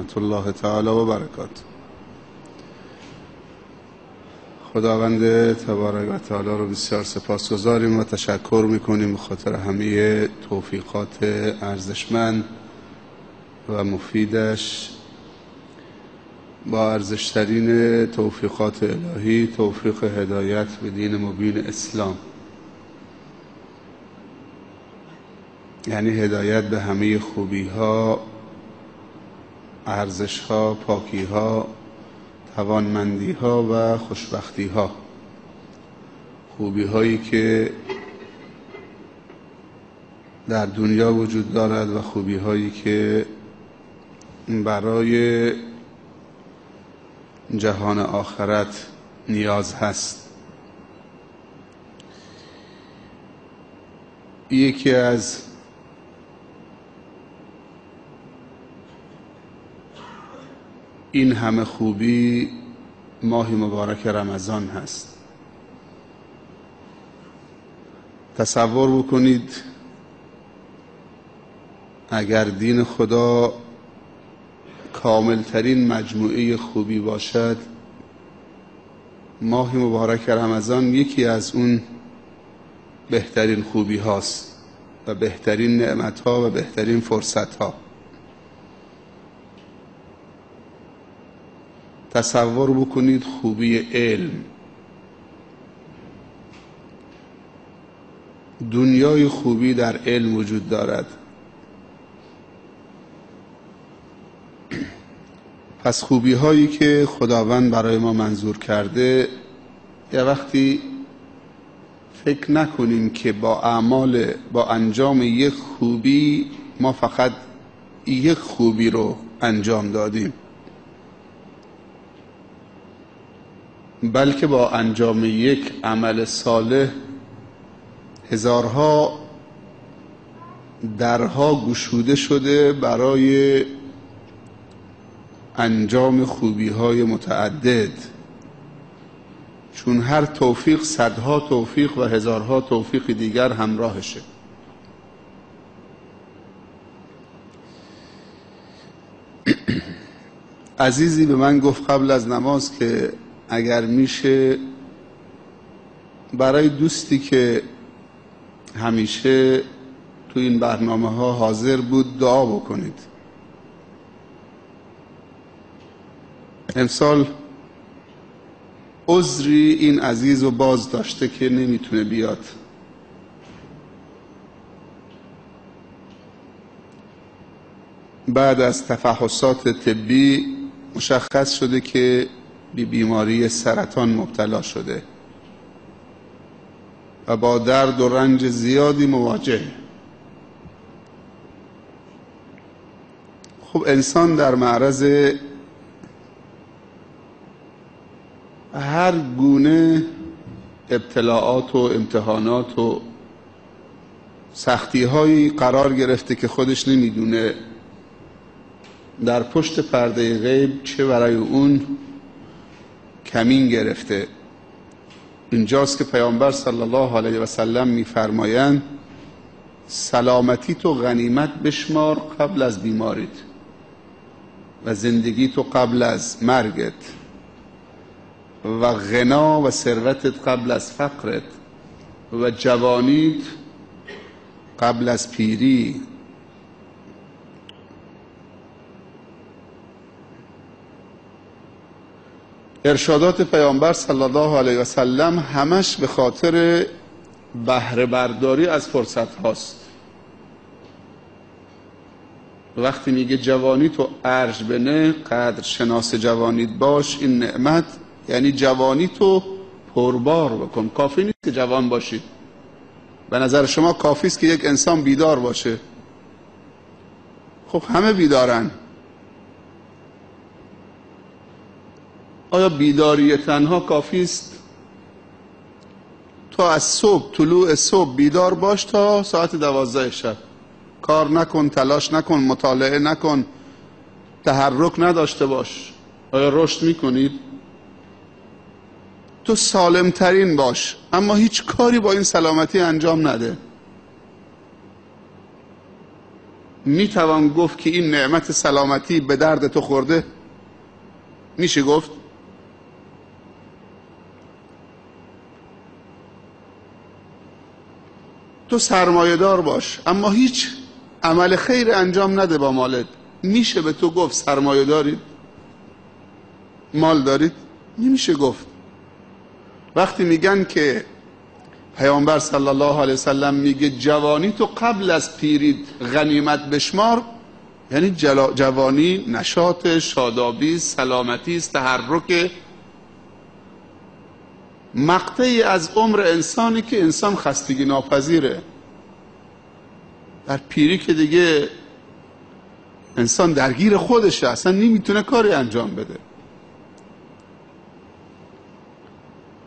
ورحمت الله تعالی و برکاته. خداوند تبارک و تعالی رو بسیار سپاسگزاریم و تشکر میکنیم به خاطر همه توفیقات ارزشمند و مفیدش. با ارزشترین توفیقات الهی توفیق هدایت به دین مبین اسلام، یعنی هدایت به همه خوبی ها، ارزش ها، پاکی ها، توانمندی ها و خوشبختی ها، خوبی هایی که در دنیا وجود دارد و خوبی هایی که برای جهان آخرت نیاز هست. یکی از این همه خوبی ماه مبارک رمضان هست. تصور بکنید اگر دین خدا کاملترین مجموعه خوبی باشد، ماه مبارک رمضان یکی از اون بهترین خوبی هاست و بهترین نعمت ها و بهترین فرصت ها. تصور بکنید خوبی علم، دنیای خوبی در علم وجود دارد. پس خوبی هایی که خداوند برای ما منظور کرده، یه وقتی فکر نکنیم که با انجام یک خوبی ما فقط یک خوبی رو انجام دادیم، بلکه با انجام یک عمل صالح هزارها درها گشوده شده برای انجام خوبی های متعدد، چون هر توفیق صدها توفیق و هزارها توفیق دیگر همراهشه. عزیزی به من گفت قبل از نماز که اگر میشه برای دوستی که همیشه تو این برنامه ها حاضر بود دعا بکنید. امسال عذری این عزیز رو باز داشته که نمیتونه بیاد. بعد از تفحصات طبی مشخص شده که به بیماری سرطان مبتلا شده و با درد و رنج زیادی مواجه. خب انسان در معرض هر گونه ابتلاعات و امتحانات و سختی هایی قرار گرفته که خودش نمیدونه در پشت پرده غیب چه برای اون کمین گرفته. اینجاست که پیامبر صلی الله علیه و سلم میفرمایند سلامتی تو غنیمت بشمار قبل از بیماریت و زندگی تو قبل از مرگت و غنا و ثروتت قبل از فقرت و جوانیت قبل از پیری. ارشادات پیامبر صلی الله علیه و سلم همش به خاطر بهره برداری از فرصت هاست. وقتی میگه جوانی تو ارج بنه، قدر شناس جوانیت باش، این نعمت یعنی جوانی تو پربار بکن. کافی نیست که جوان باشی. به نظر شما کافی است که یک انسان بیدار باشه؟ خب همه بیدارن. آیا بیداری تنها کافی است؟ تو از صبح، طلوع صبح بیدار باش تا ساعت 12 شب. کار نکن، تلاش نکن، مطالعه نکن، تحرک نداشته باش. آیا رشد میکنید؟ تو سالم ترین باش، اما هیچ کاری با این سلامتی انجام نده. میتوان گفت که این نعمت سلامتی به درد تو خورده؟ میشه گفت؟ تو سرمایه دار باش اما هیچ عمل خیر انجام نده با مالت، میشه به تو گفت سرمایه دارید؟ مال دارید؟ نمیشه گفت. وقتی میگن که پیامبر صلی الله علیه وسلم میگه جوانی تو قبل از پیری غنیمت بشمار، یعنی جوانی نشاط، شادابی، سلامتی است، تحرک، مقطعی از عمر انسانی که انسان خستگی ناپذیره. در پیری که دیگه انسان درگیر خودشه، اصلا نمیتونه کاری انجام بده.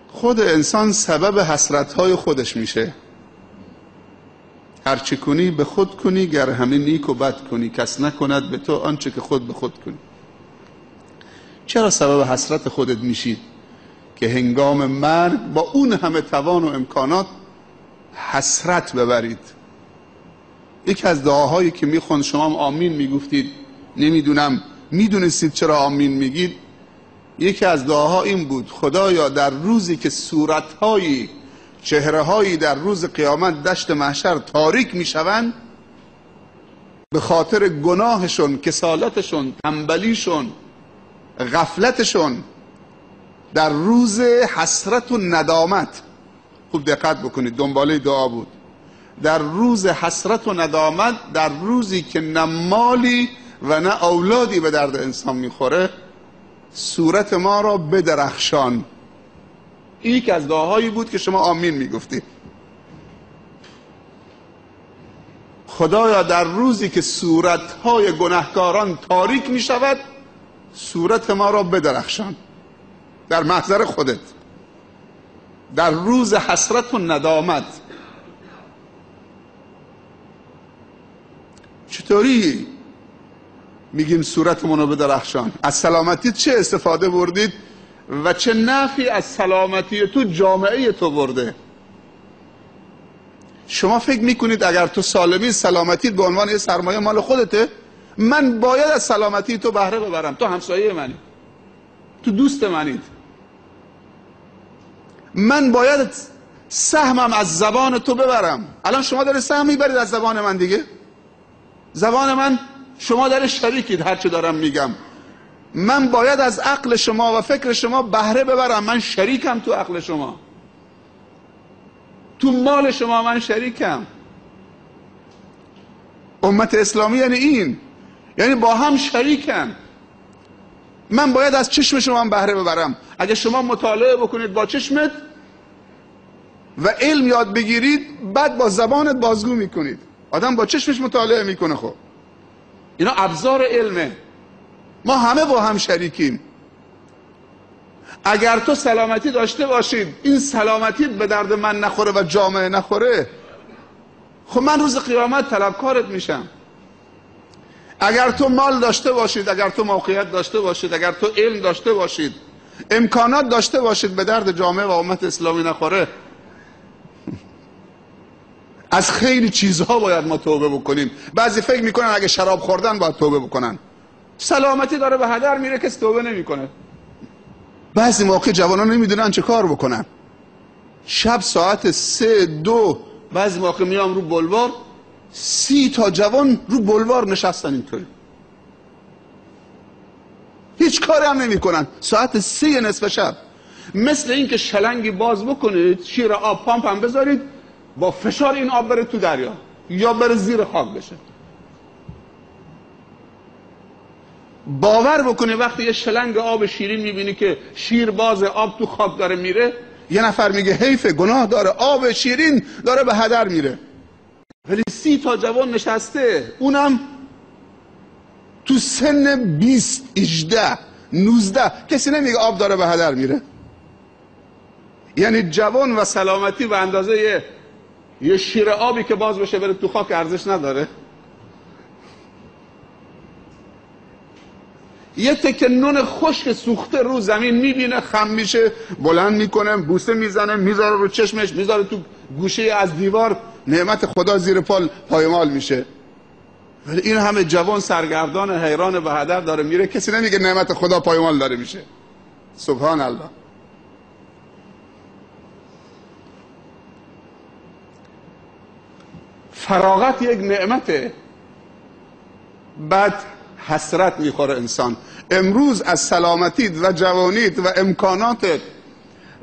خود انسان سبب حسرتهای خودش میشه. هرچه کنی به خود کنی، گر همه نیک و بد کنی، کس نکند به تو آنچه که خود به خود کنی. چرا سبب حسرت خودت میشید که هنگام مرگ با اون همه توان و امکانات حسرت ببرید؟ یکی از دعاهایی که میخوند، شما هم آمین میگفتید، نمیدونم میدونستید چرا آمین میگید، یکی از دعاها این بود: خدایا در روزی که صورتهایی، چهرههایی در روز قیامت دشت محشر تاریک میشوند به خاطر گناهشون، کسالتشون، تنبلیشون، غفلتشون، در روز حسرت و ندامت، خوب دقت بکنید دنباله دعا بود، در روز حسرت و ندامت، در روزی که نه مالی و نه اولادی به درد انسان میخوره، صورت ما را بدرخشان. این یک از دعاهایی بود که شما آمین میگفتید. خدایا در روزی که صورتهای گناهکاران تاریک میشود، صورت ما را بدرخشان در محضر خودت، در روز حسرت و ندامت. چطوری میگیم صورتمون رو بدرخشان؟ از سلامتی چه استفاده بردید و چه نفعی از سلامتی تو جامعه تو برده؟ شما فکر میکنید اگر تو سالمی، سلامتی به عنوان یه سرمایه مال خودته؟ من باید از سلامتی تو بهره ببرم. تو همسایه منی، تو دوست منید، من باید سهمم از زبان تو ببرم. الان شما داره سهم میبرید از زبان من دیگه. زبان من، شما داره شریکید، هرچه دارم میگم. من باید از عقل شما و فکر شما بهره ببرم. من شریکم تو عقل شما، تو مال شما من شریکم. امت اسلامی یعنی این، یعنی با هم شریکم. من باید از چشم شما بهره ببرم. اگه شما مطالعه بکنید با چشمت و علم یاد بگیرید، بعد با زبانت بازگو میکنید. آدم با چشمش مطالعه میکنه. خب اینا ابزار علمه. ما همه با هم شریکیم. اگر تو سلامتی داشته باشید، این سلامتی به درد من نخوره و جامعه نخوره، خب من روز قیامت طلبکارت میشم. اگر تو مال داشته باشید، اگر تو موقعیت داشته باشید، اگر تو علم داشته باشید، امکانات داشته باشید، به درد جامعه و امت اسلامی نخوره، از خیلی چیزها باید ما توبه بکنیم. بعضی فکر میکنن اگه شراب خوردن باید توبه بکنن. سلامتی داره به هدر میره، کسی توبه نمیکنه. بعضی موقع جوانان نمیدونن چه کار بکنن. شب ساعت 3-2 بعضی موقع میام رو بلوار، 30 تا جوان رو بلوار نشستن اینطوری، هیچ کاری هم نمی کنن. ساعت 3 نصف شب، مثل این که شلنگی باز بکنید، شیر آب پامپ هم بذارید، با فشار این آب بره تو دریا یا بره زیر خاک بشه. باور بکنی وقتی یه شلنگ آب شیرین میبینی که شیر باز، آب تو خاک داره میره، یه نفر میگه حیفه، گناه داره، آب شیرین داره به هدر میره. ولی 30 تا جوان نشسته، اونم تو سن 20، 18، 19. کسی نمیگه آب داره به هدر میره. یعنی جوان و سلامتی به اندازه یه شیر آبی که باز بشه بره تو خاک ارزش نداره؟ یه تکه نون خشک سوخته رو زمین میبینه، خم میشه، بلند میکنه، بوسه میزنه، میذاره رو چشمش، میذاره تو گوشه از دیوار، نعمت خدا زیر پایمال میشه. ولی این همه جوان سرگردان حیران به هدر داره میره، کسی نمیگه نعمت خدا پایمال داره میشه. سبحان الله. فراغت یک نعمته، بعد حسرت میخوره انسان. امروز از سلامتیت و جوانیت و امکاناتت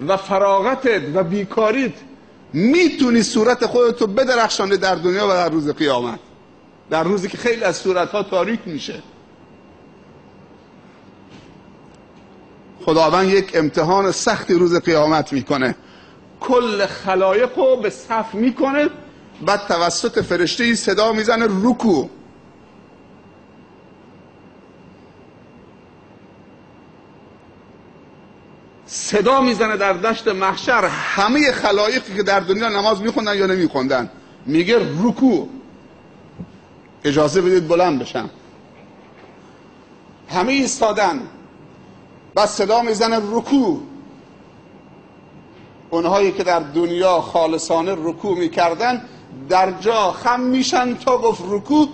و فراغتت و بیکاریت میتونی صورت خودتو بدرخشانی در دنیا و در روز قیامت، در روزی که خیلی از صورتها تاریک میشه. خداوند یک امتحان سختی روز قیامت میکنه، کل خلایق رو به صف میکنه، بعد توسط فرشته صدا میزنه رکوع. صدا میزنه در دشت محشر، همه خلایقی که در دنیا نماز میخوندن یا نمیخوندن، میگه رکوع، اجازه بدید بلند بشم. همه ایستادن، بعد صدا میزنه رکوع. اونهایی که در دنیا خالصانه رکوع میکردن در جا خم میشن تا گفت رکوع،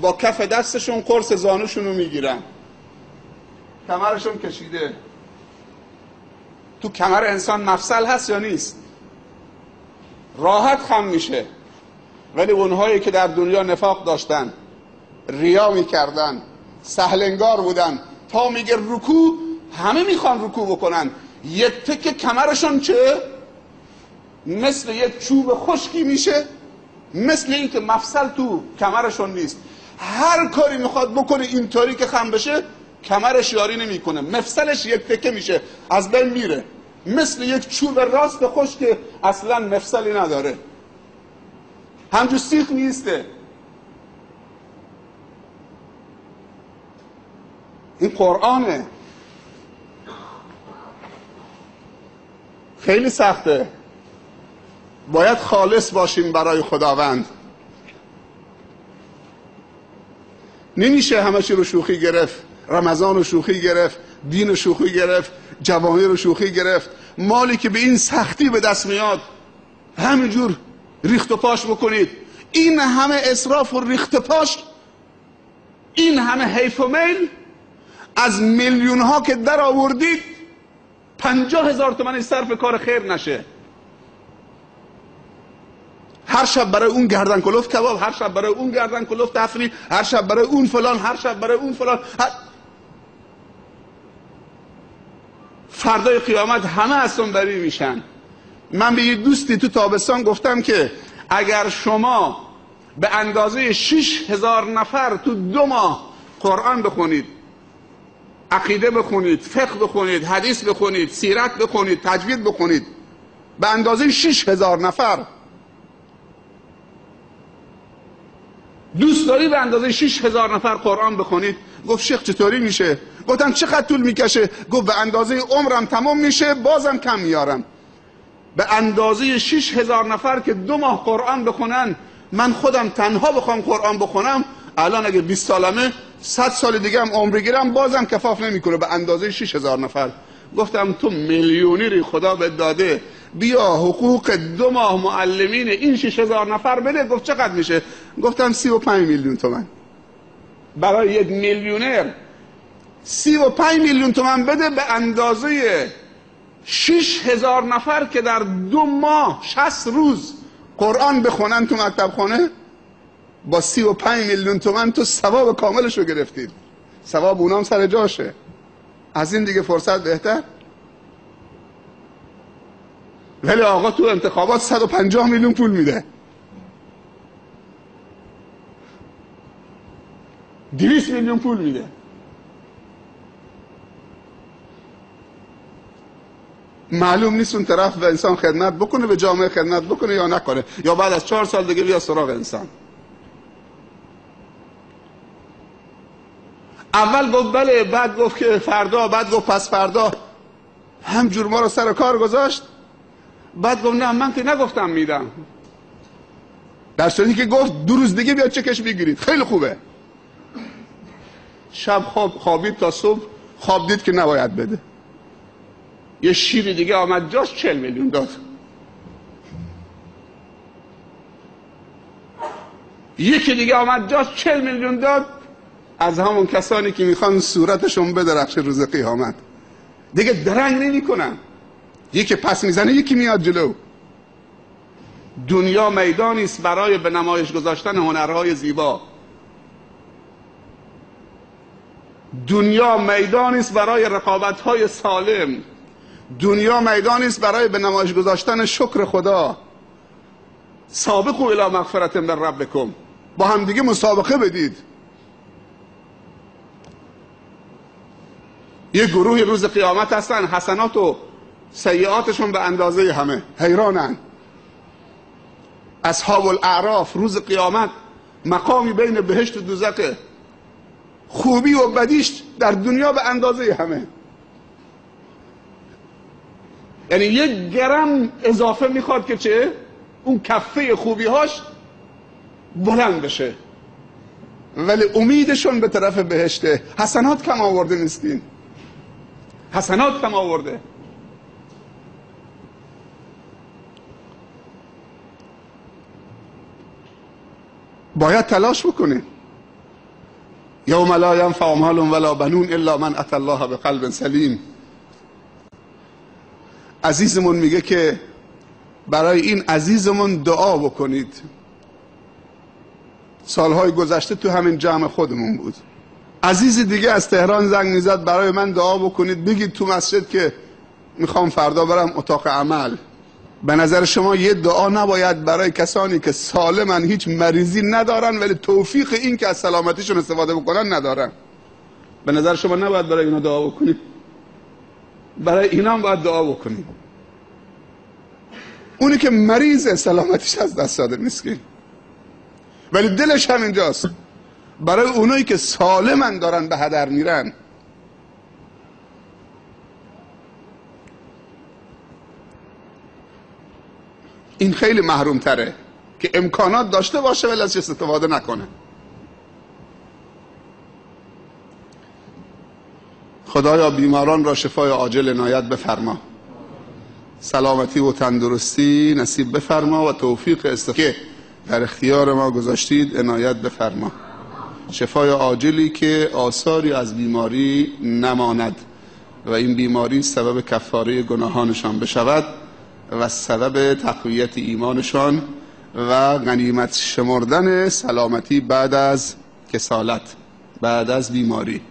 با کف دستشون قرص زانوشون رو میگیرن، کمرشون کشیده. تو کمر انسان مفصل هست یا نیست؟ راحت خم میشه. ولی اونهایی که در دنیا نفاق داشتن، ریا میکردن، سهلنگار بودن، تا میگه رکوع همه میخوان رکوع بکنن، یک تکه کمرشون چه؟ مثل یک چوب خشکی میشه، مثل این که مفصل تو کمرشون نیست. هر کاری میخواد بکنه اینطوری که خم بشه، کمرش یاری نمیکنه، مفصلش یک تکه میشه، از بین میره، مثل یک چوب راست خشک که اصلا مفصلی نداره، همجور سیخ نیسته. این قرآنه. خیلی سخته، باید خالص باشیم برای خداوند. نمیشه همه چی رو شوخی گرفت، رمضان رو شوخی گرفت، دین رو شوخی گرفت، جوانی رو شوخی گرفت. مالی که به این سختی به دست میاد همینجور ریخت و پاش بکنید. این همه اسراف و ریخت پاش، این همه حیف و میل، از میلیون ها که در آوردید 50,000 تومانی صرف کار خیر نشه. هر شب برای اون گردن کلفت کباب، هر شب برای اون گردن کلفت تفریح، هر شب برای اون فلان، هر شب برای اون فلان. فردای قیامت همه از بری میشن. من به یه دوستی تو تابستان گفتم که اگر شما به اندازه 6,000 نفر تو 2 ماه قرآن بخونید، عقیده بخونید، فقه بخونید، حدیث بخونید، سیرت بخونید، تجوید بخونید، به اندازه 6,000 نفر، دوست داری به اندازه 6,000 نفر قرآن بخونید؟ گفت شیخ چطوری میشه؟ گفتم چقدر طول میکشه؟ گفت به اندازه عمرم تمام میشه، بازم کم میارم. به اندازه 6,000 نفر که 2 ماه قرآن بخونن، من خودم تنها بخوام قرآن بخونم، الان اگه 20 سالمه، 100 سال دیگه هم عمر بگیرم، بازم کفاف نمیکنه به اندازه 6,000 نفر. گفتم تو میلیونیری، خدا بهت داده، بیا حقوق 2 ماه معلمین این 6,000 نفر بده. گفت چقدر میشه؟ گفتم 35 میلیون تومن. برای یک میلیونر 35 میلیون تومن بده، به اندازه 6,000 نفر که در 2 ماه 60 روز قرآن بخونن تو مکتب خونه، با 35 میلیون تومن تو ثواب کاملش رو گرفتید. ثواب اونام سر جاشه. از این دیگه فرصت بهتر؟ ولی آقا تو انتخابات 150 میلیون پول میده، 200 میلیون پول میده. معلوم نیست اون طرف به انسان خدمت بکنه، به جامعه خدمت بکنه یا نکنه، یا بعد از 4 سال دیگه بیا سراغ انسان. اول گفت بله، بعد گفت که فردا، بعد گفت پس فردا، همجور ما رو سر کار گذاشت. بعد گفت نه من که نگفتم میدم، در صورتی که گفت 2 روز دیگه بیا چکش بگیرید. خیلی خوبه. شب خوابید تا صبح، خواب دید که نباید بده. یه شیر دیگه آمد جاش 40 میلیون داد. یکی دیگه آمد جاش 40 میلیون داد، از همون کسانی که میخوان صورتشون بدرخشه روز قیامت. دیگه درنگ نمی کنن، یکی پس میزنه یکی میاد جلو. دنیا میدانی است برای به نمایش گذاشتن هنرهای زیبا. دنیا میدانی است برای رقابت‌های سالم. دنیا میدانی است برای به نمایش گذاشتن شکر خدا. سابقوا الی مغفرة من ربکم، با هم دیگه مسابقه بدید. یه گروه روز قیامت هستن حسنات و سیئاتشون به اندازه همه، حیرانن. اصحاب الاعراف روز قیامت مقامی بین بهشت و دوزخه، خوبی و بدیش در دنیا به اندازه همه. یعنی 1 گرم اضافه میخواد که چه؟ اون کفه خوبی هاش بلند بشه، ولی امیدشون به طرف بهشته. حسنات کم آورده نیستین، حسنات کم آورده. باید تلاش بکنه. یوم لا ینفع مال ولا بنون الا من اتى الله بقلب سلیم. عزیزمون میگه که برای این عزیزمون دعا بکنید. سالهای گذشته تو همین جمع خودمون بود. عزیزی دیگه از تهران زنگ میزد برای من دعا بکنید، بگید تو مسجد که میخوام فردا برم اتاق عمل. به نظر شما یه دعا نباید برای کسانی که سالمن، هیچ مریضی ندارن ولی توفیق این که از سلامتیشون استفاده بکنن ندارن؟ به نظر شما نباید برای اینا دعا بکنید؟ برای اینا هم باید دعا بکنید. اونی که مریض سلامتیش از دست داده مسکین، ولی دلش هم اینجاست. برای اونایی که سالمن دارن به هدر میرن. این خیلی محروم تره که امکانات داشته باشه ولی ازش استفاده نکنه. خدایا بیماران را شفای عاجل عنایت بفرما، سلامتی و تندرستی نصیب بفرما و توفیق استفاده که در اختیار ما گذاشتید عنایت بفرما. شفای عاجلی که آثاری از بیماری نماند و این بیماری سبب کفاره گناهانشان بشود و سبب تقویت ایمانشان و غنیمت شمردن سلامتی بعد از کسالت، بعد از بیماری.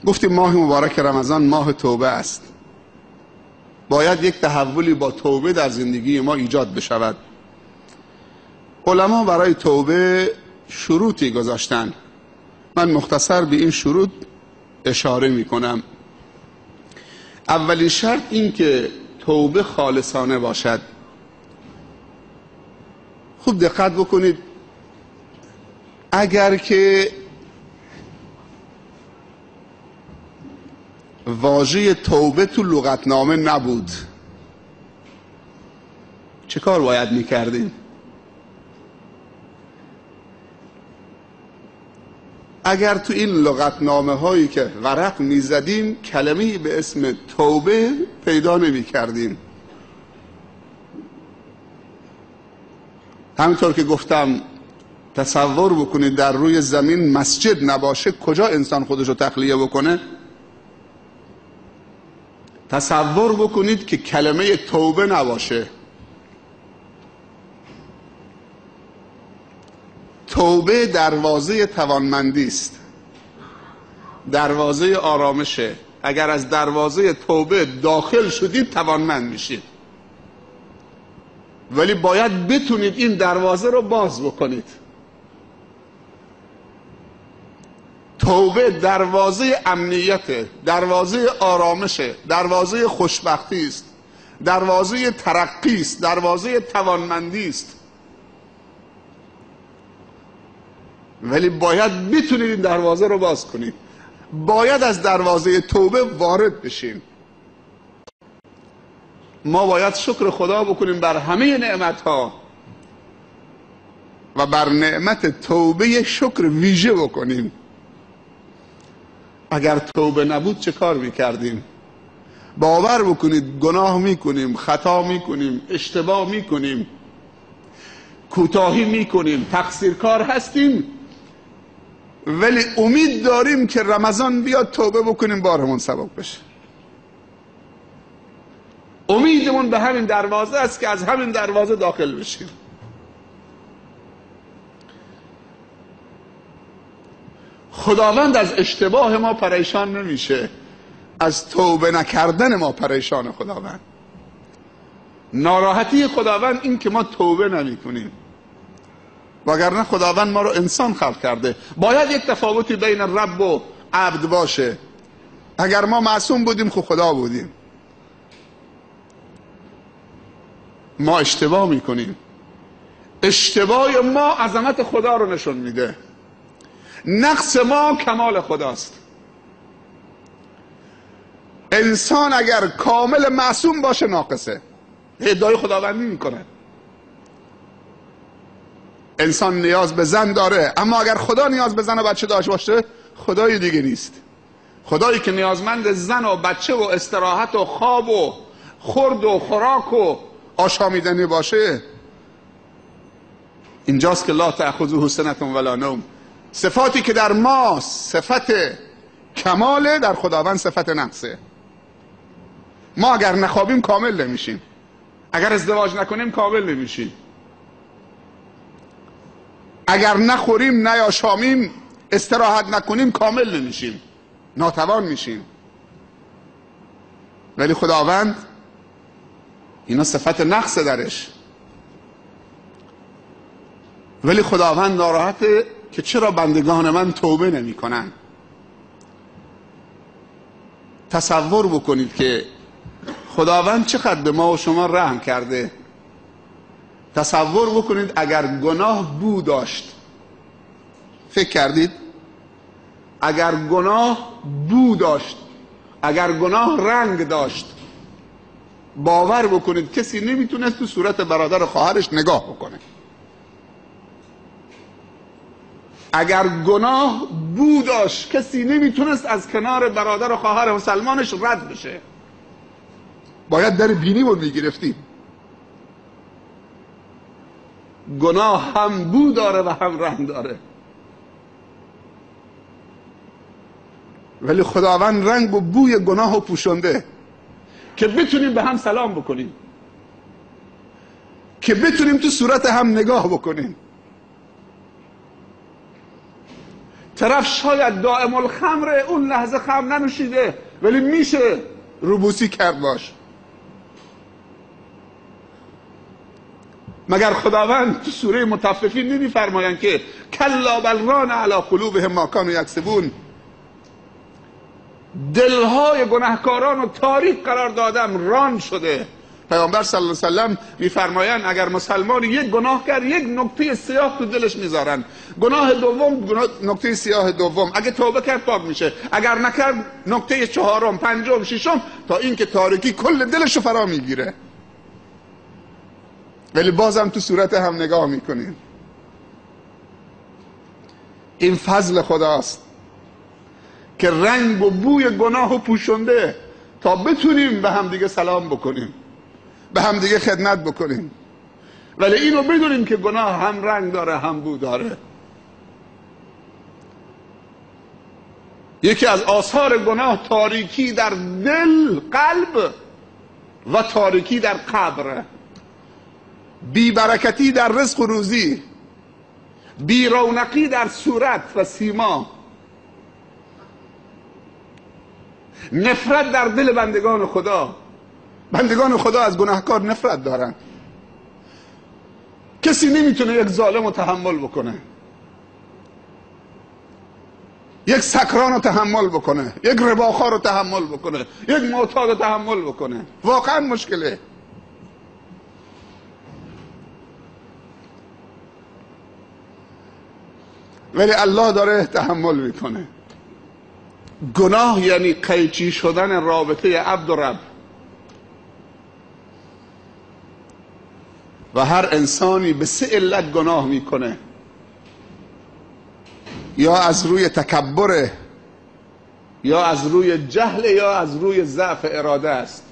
گفتیم ماه مبارک رمضان ماه توبه است. باید یک تحولی با توبه در زندگی ما ایجاد بشود. علما برای توبه شروطی گذاشتن. من مختصر به این شروط اشاره می کنم. اولین شرط این که توبه خالصانه باشد. خوب دقت بکنید، اگر که واژه توبه تو لغتنامه نبود چه کار باید میکردیم؟ اگر تو این لغتنامه هایی که ورق میزدیم کلمه‌ای به اسم توبه پیدا نمیکردیم. همینطور که گفتم تصور بکنید در روی زمین مسجد نباشه کجا انسان خودشو تخلیه بکنه؟ تصور بکنید که کلمه توبه نباشه. توبه دروازه توانمندی است، دروازه آرامشه. اگر از دروازه توبه داخل شدید توانمند میشید، ولی باید بتونید این دروازه رو باز بکنید. توبه دروازه امنیته، دروازه آرامشه، دروازه خوشبختی است، دروازه ترقی است، دروازه توانمندی است. ولی باید بتونید این دروازه رو باز کنید. باید از دروازه توبه وارد بشیم. ما باید شکر خدا بکنیم بر همه نعمت‌ها و بر نعمت توبه شکر ویژه بکنیم. اگر توبه نبود چه کار میکردیم؟ باور بکنید گناه میکنیم، خطا میکنیم، اشتباه میکنیم، کوتاهی میکنیم، تقصیرکار هستیم، ولی امید داریم که رمضان بیاد توبه بکنیم بارمون سبک بشه. امیدمون به همین دروازه است که از همین دروازه داخل بشیم. خداوند از اشتباه ما پریشان نمیشه، از توبه نکردن ما پریشان خداوند. ناراحتی خداوند این که ما توبه نمی کنیم، وگرنه خداوند ما رو انسان خلق کرده. باید یک تفاوتی بین رب و عبد باشه. اگر ما معصوم بودیم خب خدا بودیم. ما اشتباه میکنیم، اشتباه ما عظمت خدا رو نشون میده، نقص ما کمال خداست. انسان اگر کامل معصوم باشه ناقصه، ادعای خداوندی میکنه. انسان نیاز به زن داره، اما اگر خدا نیاز به زن و بچه داشت باشه خدای دیگه نیست. خدایی که نیازمند زن و بچه و استراحت و خواب و خورد و خوراک و آشامیدنی باشه، اینجاست که لا تأخذه سنة ولا نوم. صفاتی که در ما صفت کماله، در خداوند صفت نقصه. ما اگر نخوابیم کامل نمیشیم، اگر ازدواج نکنیم کامل نمیشیم، اگر نخوریم نیاشامیم استراحت نکنیم کامل نمیشیم، ناتوان میشیم. ولی خداوند اینا صفت نقص درش. ولی خداوند ناراحته که چرا بندگان من توبه نمی کنن. تصور بکنید که خداوند چقدر به ما و شما رحم کرده. تصور بکنید اگر گناه بو داشت، فکر کردید؟ اگر گناه بو داشت، اگر گناه رنگ داشت، باور بکنید کسی نمیتونست تو صورت برادر خواهرش نگاه بکنه. اگر گناه بو داشت کسی نمیتونست از کنار برادر و خواهر مسلمانش رد بشه، باید در بینی بود میگرفتیم. گناه هم بو داره و هم رنگ داره، ولی خداوند رنگ و بوی گناه رو پوشونده که بتونیم به هم سلام بکنیم، که بتونیم تو صورت هم نگاه بکنیم. طرف شاید دائم الخمر، اون لحظه خمر ننوشیده، ولی میشه روبوسی کرد باش. مگر خداوند تو سوره مطففین نمیفرمایند که کلا بل ران علی قلوبهم ما کانوا یکسبون، دلهای گناهکاران رو تاریک قرار دادم، ران شده. پیامبر صلی الله علیه و سلم میفرمایند اگر مسلمان یک گناه کرد یک نقطه سیاه تو دلش میذارن، گناه دوم نقطه سیاه دوم، اگه توبه کرد پاک میشه، اگر نکرد نقطه چهارم، پنجم، ششم، تا اینکه تاریکی کل دلشو فرا میگیره. ولی بازم تو صورت هم نگاه میکنیم. این فضل خداست که رنگ و بوی گناه پوشونده تا بتونیم به هم دیگه سلام بکنیم، به هم دیگه خدمت بکنیم. ولی اینو بدونیم که گناه هم رنگ داره هم بو داره. یکی از آثار گناه تاریکی در دل، قلب، و تاریکی در قبر، بی برکتی در رزق و روزی، بی رونقی در صورت و سیما، نفرت در دل بندگان خدا. بندگان خدا از گناهکار نفرت دارن. کسی نمیتونه یک ظالم رو تحمل بکنه، یک سکران رو تحمل بکنه، یک رباخوار رو تحمل بکنه، یک معتاد رو تحمل بکنه. واقعا مشکله. ولی الله داره تحمل میکنه. گناه یعنی قیچی شدن رابطه عبد و رب. و هر انسانی به سه علت گناه میکنه: یا از روی تکبره، یا از روی جهل یا از روی ضعف اراده است.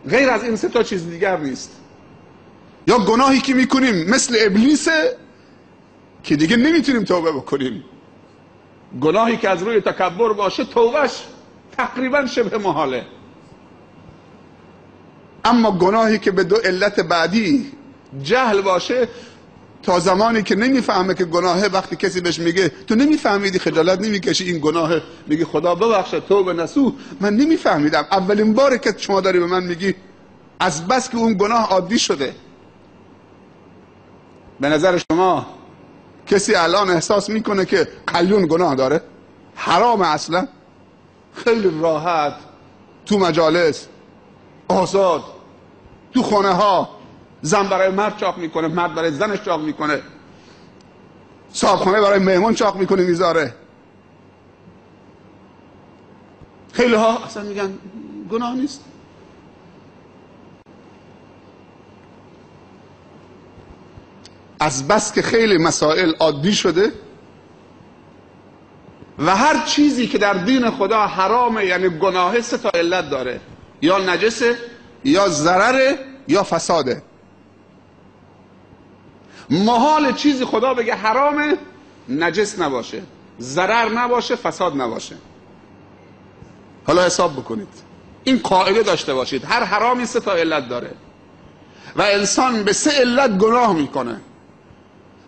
غیر از این سه تا چیز دیگر نیست. یا گناهی که میکنیم مثل ابلیسه که دیگه نمیتونیم توبه بکنیم. گناهی که از روی تکبر باشه توبهش تقریبا شبه محاله. اما گناهی که به دو علت بعدی جهل باشه، تا زمانی که نمیفهمه که گناهه، وقتی کسی بهش میگه تو نمیفهمیدی، خجالت نمیکشی این گناهه، میگی خدا ببخشه توبه نصوح، من نمیفهمیدم. اولین باره که شما داری به من میگی، از بس که اون گناه عادی شده. به نظر شما کسی الان احساس میکنه که قلیون گناه داره؟ حرام اصلا؟ خیلی راحت تو مجالس آزاد، تو خانه ها زن برای مرد چاق میکنه، مرد برای زنش چاق میکنه، صاحبخانه برای مهمان چاق میکنه میذاره. خیلی ها اصلا میگن گناه نیست. از بس که خیلی مسائل عادی شده و هر چیزی که در دین خدا حرامه یعنی گناه، سه تا علت داره: یا نجسه، یا ضرره، یا فساده. محال چیزی خدا بگه حرامه نجس نباشه، ضرر نباشه، فساد نباشه. حالا حساب بکنید، این قاعده داشته باشید، هر حرامی سه تا علت داره و انسان به سه علت گناه میکنه.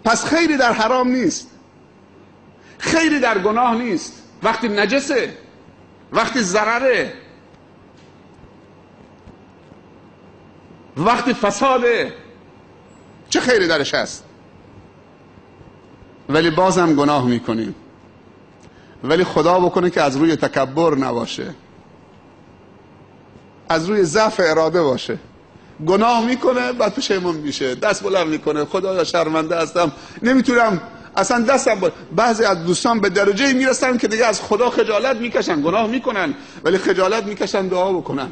پس خیری در حرام نیست، خیری در گناه نیست. وقتی نجسه، وقتی ضرره، وقتی فساده، چه خیری درش هست؟ ولی بازم گناه میکنیم. ولی خدا بکنه که از روی تکبر نباشه، از روی ضعف اراده باشه. گناه میکنه بعد پشیمون میشه، دست بلند میکنه، خدایا شرمنده هستم، نمیتونم اصلا دستم بعضی از دوستان به درجه میرسن که دیگه از خدا خجالت میکشن، گناه میکنن ولی خجالت میکشن دعا بکنن.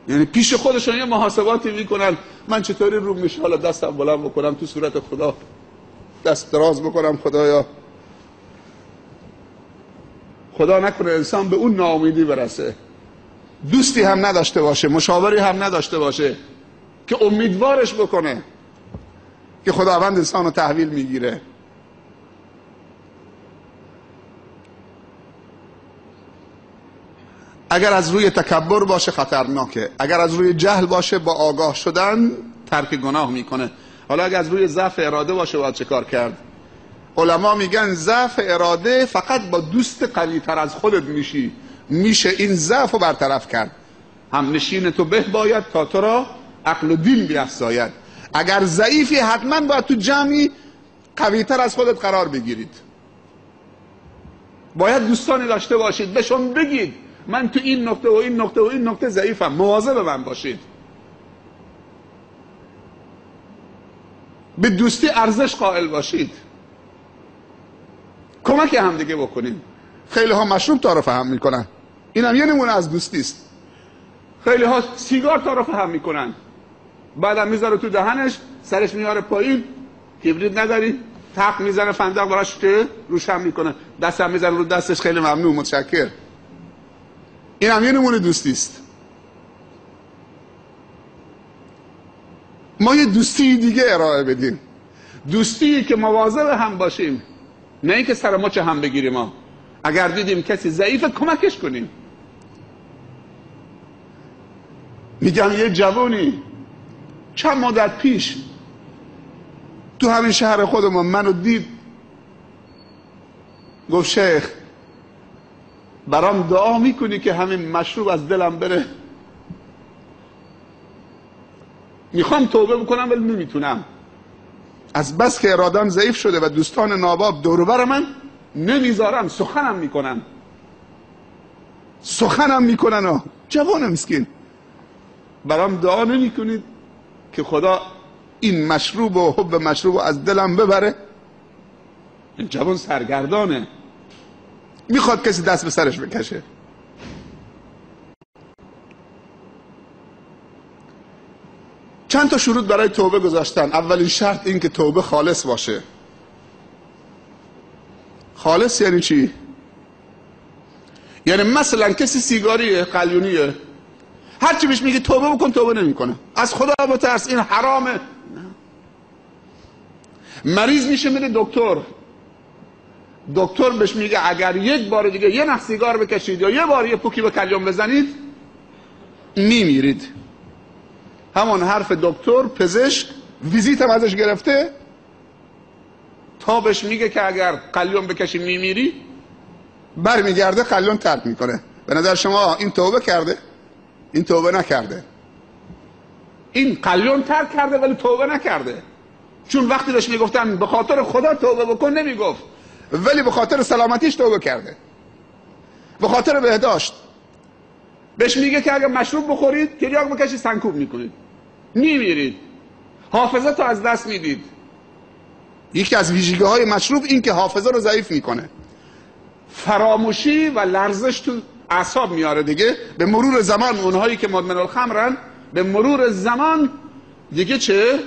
یعنی پیش خودشون یه محاسباتی میکنن، من چطوری رو میشه حالا دستم بلند بکنم تو صورت خدا، دست دراز بکنم، خدایا. خدا نکنه انسان به اون ناامیدی برسه، دوستی هم نداشته باشه، مشاوری هم نداشته باشه که امیدوارش بکنه که خداوند انسان رو تحویل میگیره. اگر از روی تکبر باشه خطرناکه، اگر از روی جهل باشه با آگاه شدن ترک گناه میکنه. حالا اگر از روی ضعف اراده باشه باید چه کار کرد؟ علما میگن ضعف اراده فقط با دوست قوی تر از خودت میشه این ضعف رو برطرف کرد. هم نشین تو به باید تا تو را عقل و دین بیفزاید. اگر ضعیفی حتما باید تو جمعی قوی تر از خودت قرار بگیرید. باید دوستانی داشته باشید بهشون بگید من تو این نقطه و این نقطه و این نقطه ضعیفم، مواظب من باشید. به دوستی ارزش قائل باشید، کمک هم دیگه بکنیم. خیلی ها مشروب تعارف هم میکنن، این هم یه نمونه از دوستی است. خیلی ها سیگار تعارف هم میکنن، بعدم میذاره تو دهنش، سرش میاره پایین، کبریت نداری، تق میزنه، فندق براش روشن میکنه، دستم میزنه رو دستش، خیلی ممنون متشکر. این هم یه نمونه دوستی است. ما یه دوستی دیگه ارائه بدیم، دوستی که مواظب هم باشیم، نه اینکه سر مچ هم بگیریم. ما اگر دیدیم کسی ضعیفه کمکش کنیم. میگم یه جوانی چند مدت پیش تو همین شهر خودمون منو دید، گفت شیخ برام دعا میکنی که همین مشروب از دلم بره؟ میخوام توبه بکنم ولی نمیتونم، از بس که ارادم ضعیف شده و دوستان ناباب دور و بر من نمیذارم، سخنم میکنن. جوان مسکین، برام دعا نمیکنید که خدا این مشروب و حب مشروب از دلم ببره؟ این جوان سرگردانه، میخواد کسی دست به سرش بکشه. چند تا شروط برای توبه گذاشتن. اولین شرط این که توبه خالص باشه. خالص یعنی چی؟ یعنی مثلا کسی سیگاریه، قلیونیه، هرچی بهش میگه توبه بکن توبه نمیکنه، از خدا بترس این حرامه. مریض میشه میره دکتر بهش میگه اگر یک بار دیگه یه نخ سیگار بکشید یا یه بار یه پوکی به کلیون بزنید میمیرید. همون حرف دکتر، پزشک ویزیت هم ازش گرفته تا بهش میگه که اگر کلیون بکشی میمیری، برمیگرده کلیون ترک میکنه. به نظر شما این توبه کرده؟ این توبه نکرده. این کلیون ترک کرده ولی توبه نکرده، چون وقتی بهش میگفتن به خاطر خدا توبه بکن نمیگفت، ولی به خاطر سلامتیش توبه کرده، به خاطر بهداشت. بهش میگه که اگر مشروب بخورید، تریاک بکشید، سنکوب میکنید، میمیرید، حافظه تو از دست میدید. یکی از ویژگی های مشروب این که حافظه رو ضعیف میکنه، فراموشی و لرزش تو اعصاب میاره دیگه. به مرور زمان اونهایی که مدمن الخمرن به مرور زمان دیگه چه؟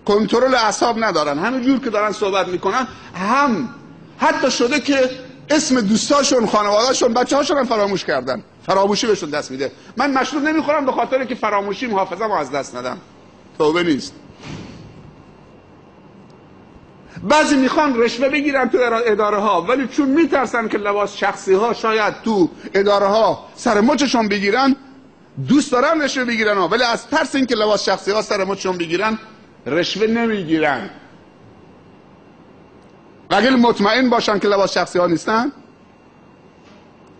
کنترل اعصاب ندارن، همین جور که دارن صحبت میکنن هم حتی شده که اسم دوستاشون، خانواده‌شون، بچه‌هاشون هم فراموش کردن، فراموشی بهشون دست میده. من مشروب نمیخورم به خاطر که فراموشی حافظه‌مو از دست ندم. توبه نیست. بعضی میخوان رشوه بگیرن تو اداره ها، ولی چون میترسن که لباس شخصی ها شاید تو اداره ها سر مچشون بگیرن، دوست دارن رشوه بگیرن ها، ولی از ترس این که لباس شخصی ها سر مچشون بگیرن رشوه نمیگیرن. و اگر مطمئن باشن که لباس شخصی ها نیستن،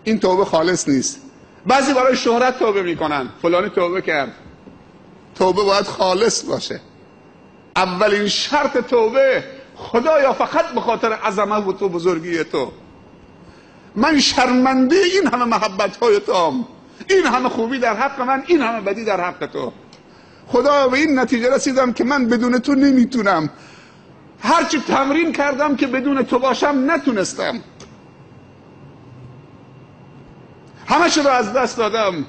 این توبه خالص نیست. بعضی برای شهرت توبه میکنن، فلانی توبه کرد. توبه باید خالص باشه. اولین شرط توبه، خدایا فقط به خاطر عظمت و تو، بزرگی تو، من شرمنده این همه محبت های توام، این همه خوبی در حق من، این همه بدی در حق تو. خدایا به این نتیجه رسیدم که من بدون تو نمیتونم، هرچی تمرین کردم که بدون تو باشم نتونستم، همه رو از دست دادم،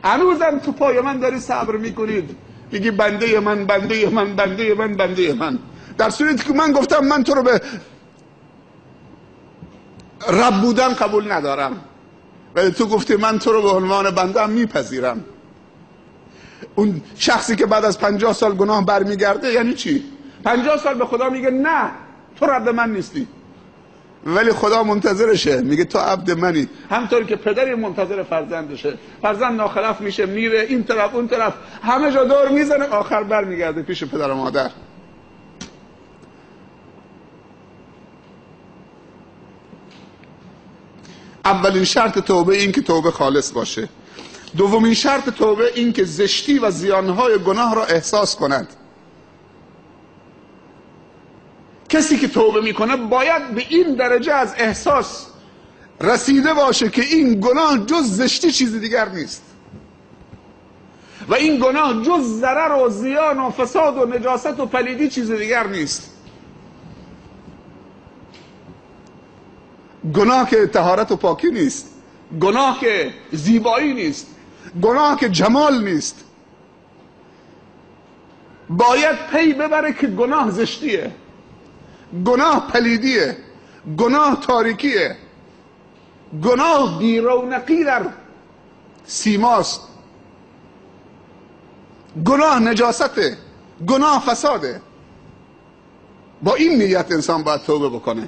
هنوزم تو پای من داری صبر میکنید، میگی بنده من، بنده من، بنده من، بنده من، در صورتی که من گفتم من تو رو به رب بودن قبول ندارم، ولی تو گفتی من تو رو به عنوان بنده هم میپذیرم. اون شخصی که بعد از 50 سال گناه برمیگرده یعنی چی؟ 50 سال به خدا میگه نه تو رب من نیستی، ولی خدا منتظرشه، میگه تو عبد منی. همطور که پدری منتظر فرزندشه، فرزند ناخلف میشه، میره این طرف اون طرف، همه جا دور میزنه، آخر برمیگرده پیش پدر و مادر. اولین شرط توبه این که توبه خالص باشه. دومین شرط توبه این که زشتی و زیانهای گناه را احساس کند. کسی که توبه میکنه باید به این درجه از احساس رسیده باشه که این گناه جز زشتی چیز دیگر نیست و این گناه جز ضرر و زیان و فساد و نجاست و پلیدی چیز دیگر نیست. گناه که طهارت و پاکی نیست، گناه که زیبایی نیست، گناه که جمال نیست. باید پی ببره که گناه زشتیه، گناه پلیدیه، گناه تاریکیه، گناه بیرونقی در سیماست، گناه نجاسته، گناه فساده. با این نیت انسان باید توبه بکنه،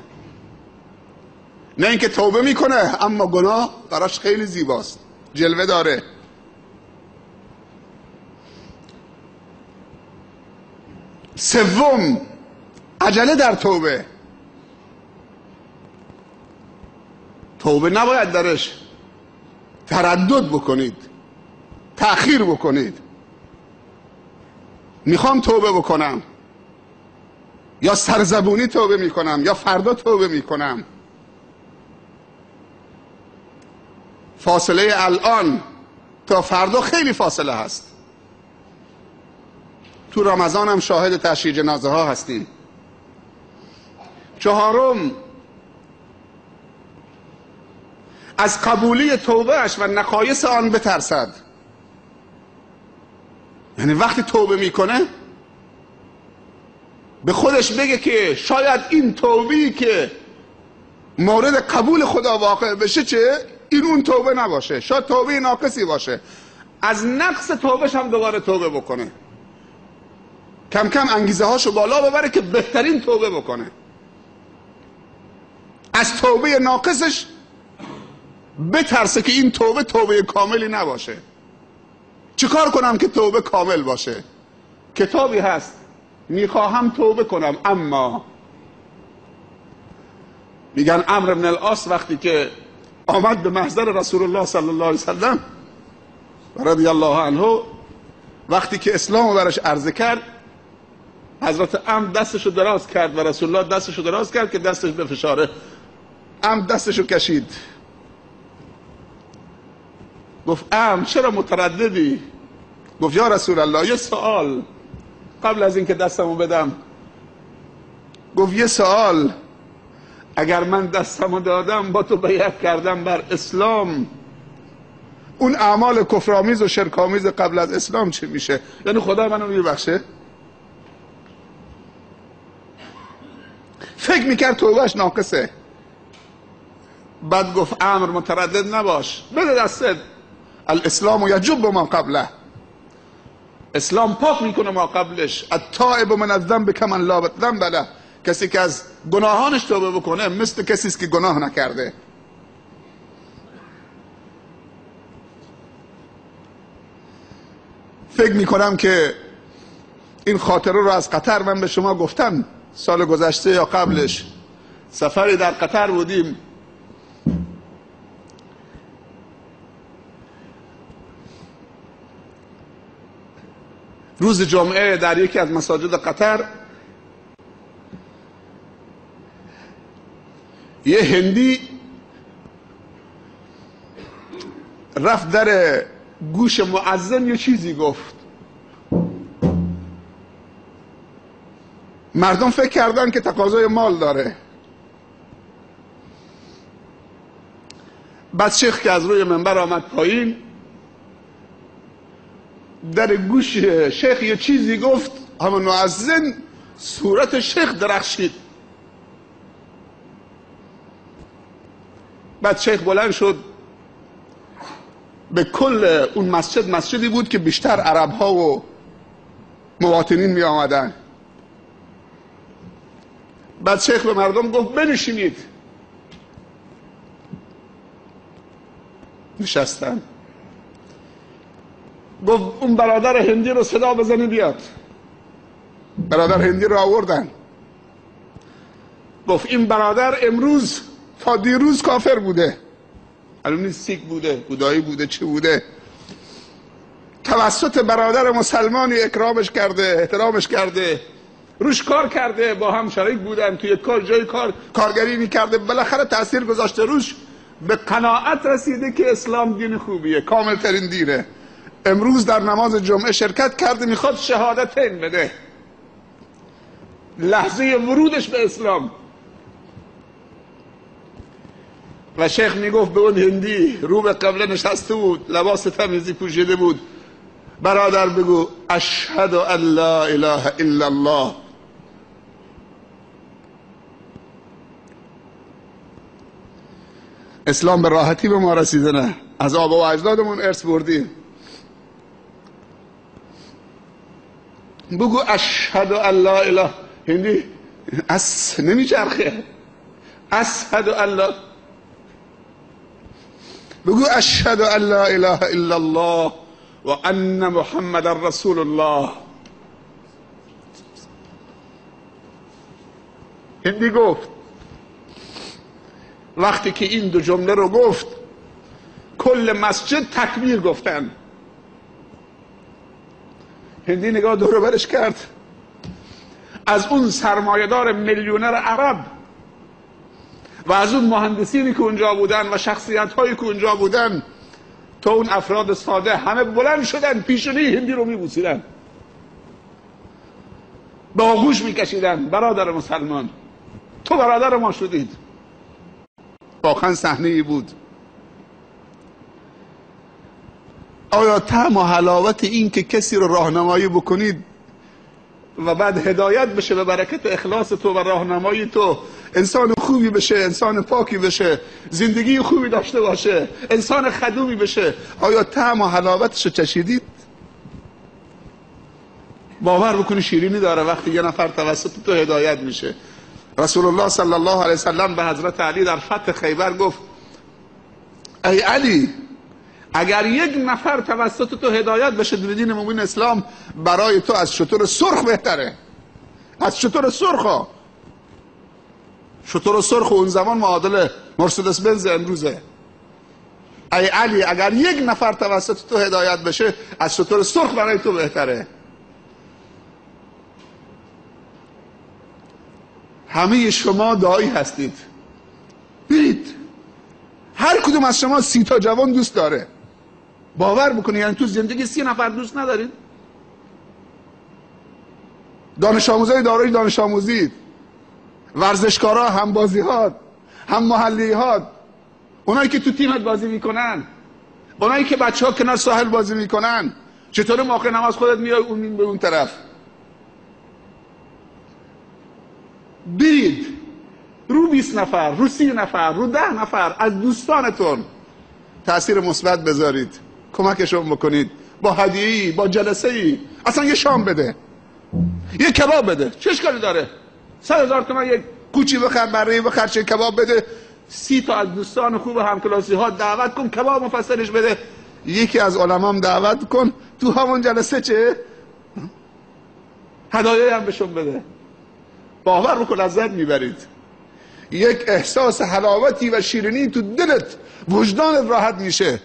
نه اینکه توبه میکنه اما گناه براش خیلی زیباست، جلوه داره. سوم، عجله در توبه. توبه نباید درش تردد بکنید، تأخیر بکنید. میخوام توبه بکنم، یا سرزبونی توبه میکنم، یا فردا توبه میکنم. فاصله الان تا فردا خیلی فاصله هست. تو رمضان هم شاهد تشییع جنازه ها هستیم. چهارم، از قبولی توبهش و نقایص آن بترسد. یعنی وقتی توبه میکنه به خودش بگه که شاید این توبه‌ای که مورد قبول خدا واقع بشه چه؟ این اون توبه نباشه، شاید توبه ناقصی باشه، از نقص توبهش هم دوباره توبه بکنه، کم کم انگیزه هاشو بالا ببره که بهترین توبه بکنه. از توبه ناقصش بترسه که این توبه توبه کاملی نباشه. چیکار کنم که توبه کامل باشه؟ کتابی هست میخواهم توبه کنم اما، میگن عمرو بن العاص وقتی که آمد به محضر رسول الله صلی الله علیه وسلم رضی الله عنه، وقتی که اسلام برش عرضه کرد، حضرت عمرو دستشو دراز کرد و رسول الله دستشو دراز کرد که دستش به فشاره. عمرو دستشو کشید، گفت عمرو چرا مترددی؟ گفت یا رسول الله یه سوال قبل از اینکه دستمو بدم. گفت یه سوال، اگر من دستمو دادم با تو بیعت کردم بر اسلام، اون اعمال کفرآمیز و شرک‌آمیز قبل از اسلام چی میشه؟ یعنی خدا منو میبخشه؟ فکر میکرد توبهش ناقصه. بعد گفت عمرو متردد نباش، بده دستت، الاسلام یجب ما قبله، اسلام پاک میکنه ما قبلش، التائب من الذنب کمن لا ذنب له، کسی که از گناهانش توبه بکنه مثل کسی است که گناه نکرده. فکر میکنم که این خاطره رو از قطر من به شما گفتم، سال گذشته یا قبلش سفری در قطر بودیم، روز جمعه در یکی از مساجد قطر یه هندی رفت در گوش مؤذن یه چیزی گفت، مردم فکر کردن که تقاضای مال داره. بعد شیخ که از روی منبر آمد پایین، در گوش شیخ یه چیزی گفت، همون مؤذن صورت شیخ درخشید. بعد شیخ بلند شد، به کل اون مسجد، مسجدی بود که بیشتر عرب ها و مواطنین می آمدن. بعد شیخ به مردم گفت بنشینید. نشستن. گفت اون برادر هندی رو صدا بزنی بیاد. برادر هندی رو آوردن. گفت این برادر امروز تا دیروز کافر بوده، الان سیک بوده، بودایی بوده، چی بوده، توسط برادر مسلمانی اکرامش کرده، احترامش کرده، روش کار کرده، با هم شریک بودن توی کار، جای کارگری میکرده، بالاخره تاثیر گذاشته روش، به قناعت رسیده که اسلام دین خوبیه، کامل ترین دینه. امروز در نماز جمعه شرکت کرده، میخواد شهادتین بده، لحظه ورودش به اسلام. و شیخ میگفت به اون هندی، رو به قبله نشسته بود، لباس تمیزی پوشیده بود، برادر بگو اشهد ان لا اله الا الله. اسلام به راحتی به ما رسیده نه، از آبا و اجدادمون ارث بردیم. بگو اشهد ان لا اله. هندی نمیچرخه، اشهد ان لا، بگو اشهد ان لا اله الا الله و ان محمد رسول الله. هندی گفت، وقتی که این دو جمله رو گفت کل مسجد تکبیر گفتن. هندی نگاه دور و برش کرد، از اون سرمایه‌دار میلیونر عرب و از اون مهندسینی که اونجا بودن و شخصیت‌هایی که اونجا بودن تا اون افراد ساده، همه بلند شدن پیشونی هندی رو میبوسیدن، به آغوش میکشیدن. برادر مسلمان، تو برادر ما شدید. واقعا صحنه‌ای بود. آیا طعم و حلاوت این که کسی رو راهنمایی بکنید و بعد هدایت بشه به برکت اخلاص تو و راهنمایی تو، انسان خوبی بشه، انسان پاکی بشه، زندگی خوبی داشته باشه، انسان خدومی بشه. آیا طعم و حلاوتش رو چشیدید؟ باور بکنی شیرینی داره وقتی یه نفر توسط تو هدایت میشه. رسول الله صلی الله علیه وسلم به حضرت علی در فتح خیبر گفت ای علی، اگر یک نفر توسط تو هدایت بشه به دین مبین اسلام، برای تو از شتر سرخ بهتره. از شتر سرخ. شتر سرخ اون زمان معادل مرسدس بنز امروزه. ای علی، اگر یک نفر توسط تو هدایت بشه، از شتر سرخ برای تو بهتره. همه شما داعی هستید، برید. هر کدوم از شما 30 تا جوان دوست داره. باور بکنید، یعنی تو زندگی 30 نفر دوست ندارید؟ دانش آموزای دارای دانش آموزی، ورزشکارا، هم بازی‌ها، هم محلی‌ها، اونایی که تو تیمت بازی میکنن، اونایی که بچه‌ها کنار ساحل بازی میکنن، چطور موقع نماز خودت میای اون به اون طرف؟ برید رو 20 نفر، رو 30 نفر، رو 10 نفر از دوستانتون تأثیر مثبت بذارید، کمکشون بکنید با هدیه‌ای، با جلسه‌ای، اصلا یه شام بده، یه کباب بده، چه اشکالی داره؟ 100,000 تومان یک کوچی بخر، برای بخر، چه کباب بده. 30 تا از دوستان خوب همکلاسی ها دعوت کن، کباب مفصلش بده. یکی از علمام دعوت کن، تو همون جلسه چه هدایایی هم بهشون بده. باور بکن لذت میبرید. یک احساس حلاوتی و شیرینی تو دلت، وجدانت راحت میشه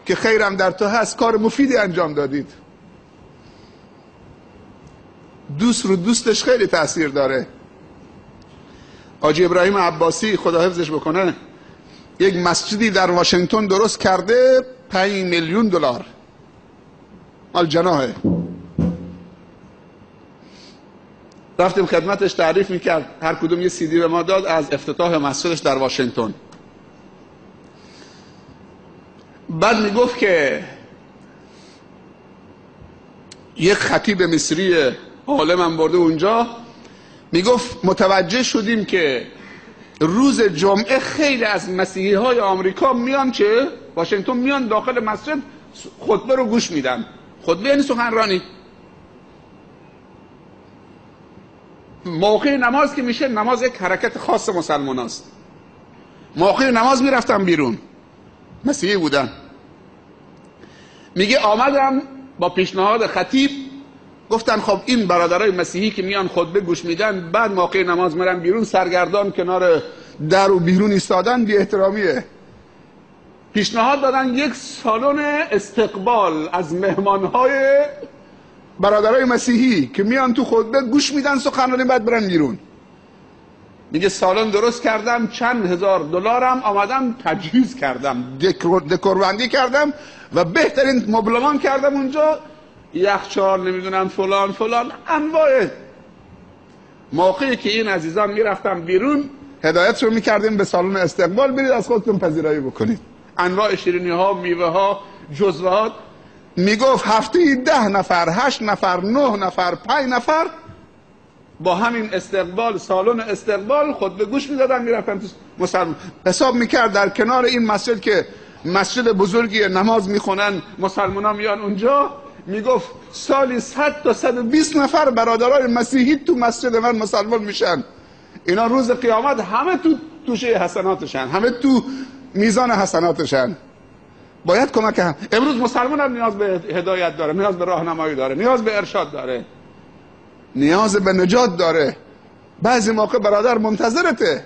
که خیرم در تو هست، کار مفیدی انجام دادید. دوست رو دوستش خیلی تأثیر داره. حاجی ابراهیم عباسی خدا حفظش بکنه یک مسجدی در واشنگتن درست کرده، 5 میلیون دلار مال جناحه. رفتیم خدمتش، تعریف میکرد، هر کدوم یه CD به ما داد از افتتاح مسجدش در واشنگتن. بعد میگفت که یک خطیب مصری عالمم برده اونجا، میگفت متوجه شدیم که روز جمعه خیلی از مسیحی های آمریکا میان چه واشنگتن، میان داخل مسجد خطبه رو گوش میدن. خطبه یعنی سخنرانی. موقع نماز که میشه، نماز یک حرکت خاص مسلمان است. موقع نماز میرفتن بیرون، مسیحی بودن. میگه آمدم با پیشنهاد خطیب، گفتن خب این برادرای مسیحی که میان خطبه گوش میدن، بعد موقع نماز میرن بیرون، سرگردان کنار در و بیرون ایستادن بی احترامیه. پیشنهاد دادن یک سالن استقبال از مهمانهای برادرای مسیحی که میان تو خطبه گوش میدن سخنرانی، بعد برن بیرون. میگه سالن درست کردم، چند هزار دلارم آمدم تجهیز کردم، دکوربندی کردم و بهترین مبلمان کردم اونجا، یخچال، نمیدونم فلان فلان انواع. موقعی که این عزیزان میرفتن بیرون، هدایت رو میکردیم به سالن استقبال، برید از خودتون پذیرایی بکنید، انواع شیرینی ها، میوه ها، جزوهات. میگفت هفته 10 نفر، 8 نفر، 9 نفر، 5 نفر با همین استقبال، سالن استقبال خطبه گوش میدادن، میرفتن تو مسلمان. حساب میکرد در کنار این مسجد که مسجد بزرگی، نماز میخونن، مسلمان ها میان اونجا، میگفت سالی 100 تا 120 نفر برادرای مسیحی تو مسجد من مسلمان میشن. اینا روز قیامت همه تو توشه حسناتشن، همه تو میزان حسناتشن. باید کمک هم. امروز مسلمان هم نیاز به هدایت داره، نیاز به راهنمایی داره، نیاز به ارشاد داره، نیاز به نجات داره. بعضی موقع برادر منتظرته،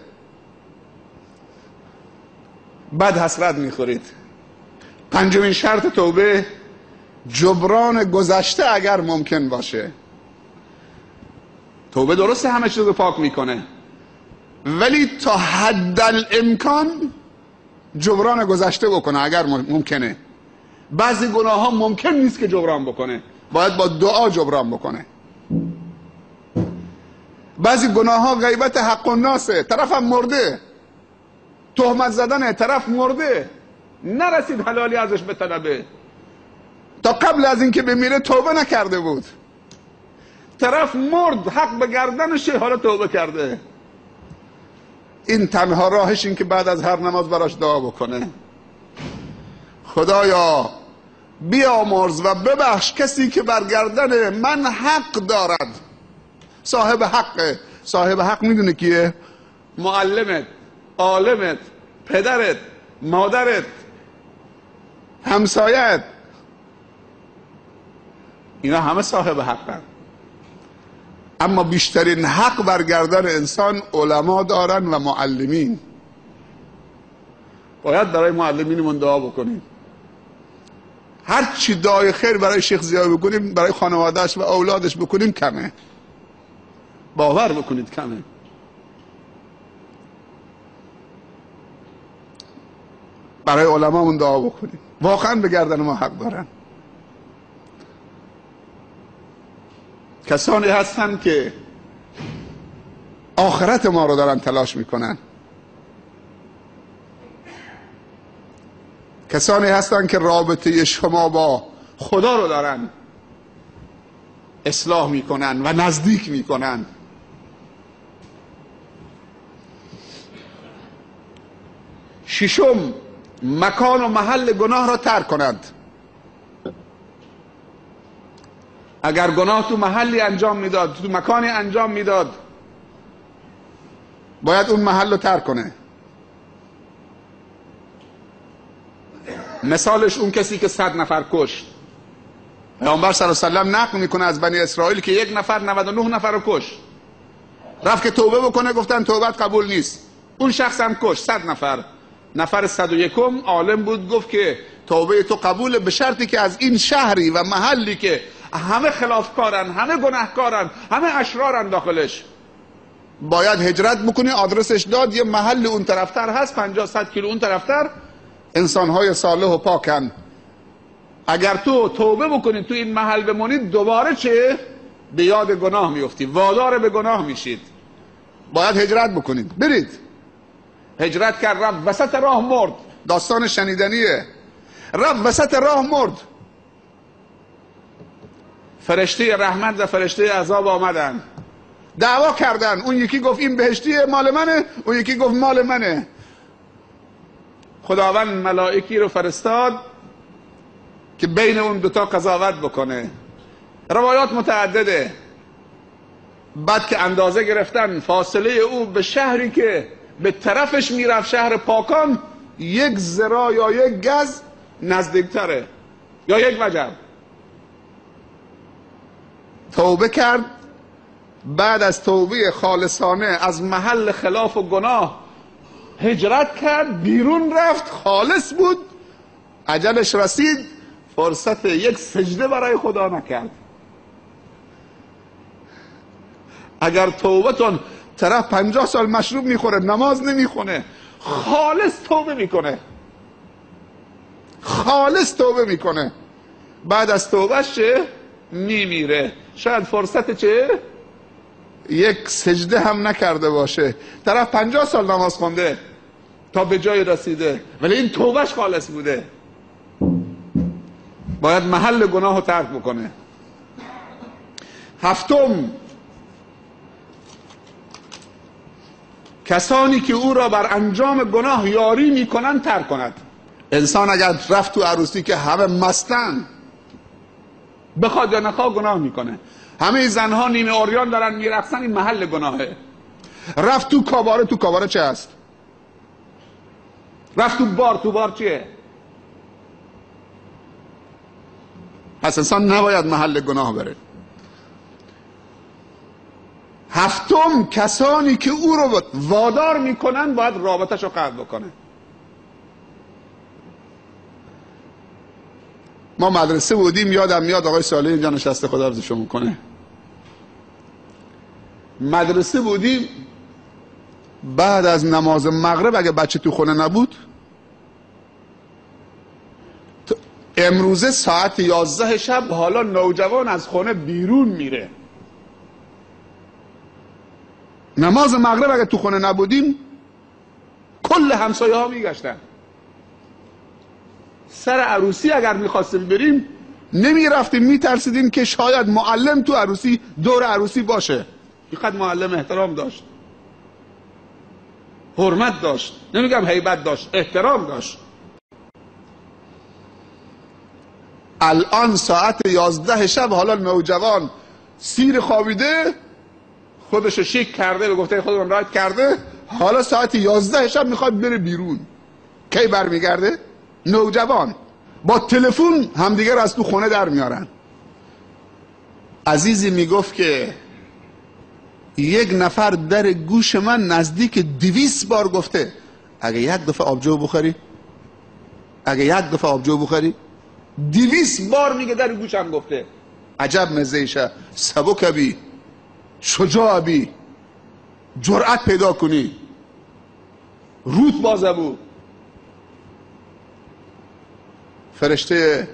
بعد حسرت میخورید. 5مین شرط توبه، جبران گذشته اگر ممکن باشه. توبه درسته همه چیز رو پاک میکنه، ولی تا حد الامکان جبران گذشته بکنه اگر ممکنه. بعضی گناه ها ممکن نیست که جبران بکنه، باید با دعا جبران بکنه. بعضی گناه ها غیبت حق الناسه، طرف هم مرده، تهمت زدنه، طرف مرده، نرسید حلالی ازش به طلبه، تا قبل از اینکه بمیره توبه نکرده بود، طرف مرد، حق به گردنشه، حالا توبه کرده. این تنها راهش این که بعد از هر نماز براش دعا بکنه. خدایا بیامرز و ببخش کسی که بر گردن من حق دارد. صاحب حقه. صاحب حق میدونه کیه؟ معلمت، عالمت، پدرت، مادرت، همسایت، اینا همه صاحب حقن. اما بیشترین حق بر گردن انسان علما دارن و معلمین. باید برای معلمینمون دعا بکنیم. هر چی دعای خیر برای شیخ ضیا بکنیم، برای خانوادهش و اولادش بکنیم کمه. باور بکنید کمه. برای علمامون دعا بکنیم. واقعا به گردن ما حق دارن. کسانی هستن که آخرت ما رو دارن تلاش میکنن. کسانی هستن که رابطه شما با خدا رو دارن اصلاح میکنن و نزدیک میکنن. ششم، مکان و محل گناه را ترک کنند. اگر گناه تو محلی انجام میداد، تو مکانی انجام میداد، باید اون محل رو ترک کنه. مثالش اون کسی که 100 نفر کشت. پیامبر صلی الله علیه و سلم نقل میکنه از بنی اسرائیل که یک نفر 99 نفر رو کشت. رفت که توبه بکنه، گفتن توبت قبول نیست. اون شخص هم کشت 100 نفر. نفر 101م عالم بود، گفت که توبه تو قبوله به شرطی که از این شهری و محلی که همه خلافکارن، همه گناهکارن، همه اشرارن داخلش، باید هجرت بکنی. آدرسش داد. یه محل اون طرفتر هست، 50-100 کیلو اون طرفتر، انسانهای صالح و پاکن. اگر تو توبه بکنید تو این محل بمونید، دوباره چه؟ به یاد گناه میفتید، وادار به گناه میشید. باید هجرت بکنید. برید. هجرت کرد، رفت وسط راه مرد. داستان شنیدنیه. رفت وسط راه مرد. فرشته رحمت و فرشته عذاب آمدن، دعوا کردن. اون یکی گفت این بهشتیه مال منه، اون یکی گفت مال منه. خداوند ملائکی رو فرستاد که بین اون دوتا قضاوت بکنه. روایات متعدده. بعد که اندازه گرفتن، فاصله او به شهری که به طرفش میرفت، شهر پاکان، 1 ذراع یا 1 گز نزدیکتره، یا 1 وجب. توبه کرد. بعد از توبه خالصانه از محل خلاف و گناه هجرت کرد، بیرون رفت، خالص بود. اجلش رسید، فرصت 1 سجده برای خدا نکرد. اگر توبتون طرف 50 سال مشروب میخوره، نماز نمیخونه، خالص توبه میکنه، خالص توبه میکنه، بعد از توبهش چه؟ میمیره. شاید فرصت چه؟ 1 سجده هم نکرده باشه. طرف 50 سال نماز خونده تا به جای رسیده، ولی این توبهش خالص بوده. باید محل گناه رو ترک بکنه. 7م، کسانی که او را بر انجام گناه یاری میکنن ترک کند. انسان اگر رفت تو عروسی که همه مستن، بخواد یا نخواد گناه میکنه. همه زنها نیمه عریان دارن میرقصن، این محل گناهه. رفت تو کاباره، تو کاباره چه هست؟ رفت تو بار چیه؟ پس انسان نباید محل گناه بره. 7م، کسانی که او رو وادار میکنن باید رابطش رو قطع بکنه. ما مدرسه بودیم، یادم میاد آقای صالح اینجا نشسته، خدا حفظشون کنه. مدرسه بودیم، بعد از نماز مغرب اگه بچه تو خونه نبود، امروزه ساعت 11 شب حالا نوجوان از خونه بیرون میره. نماز مغرب اگه تو خونه نبودیم، کل همسایه ها میگشتن. سر عروسی اگر میخواستیم بریم، نمیرفتیم، میترسیدیم که شاید معلم تو عروسی، دور عروسی باشه. اینقدر معلم احترام داشت. حرمت داشت، نمیگم هیبت داشت، احترام داشت. الان ساعت 11 شب، حالا نوجوان سیر خوابیده، خودشو شیک کرده، به گفته خودم رایت کرده، حالا ساعت 11 شب میخواد بره بیرون. کی برمیگرده؟ نوجوان با تلفن همدیگر از تو خونه در میارن. عزیزی میگفت که یک نفر در گوش من نزدیک 200 بار گفته اگه یک دفعه آبجو بخوری، اگه یک دفعه آبجو بخوری. 200 بار میگه در گوشم گفته. عجب مزهشه. سبک بی، شجاع بی، جرأت پیدا کنی، روت بازبو. فرشته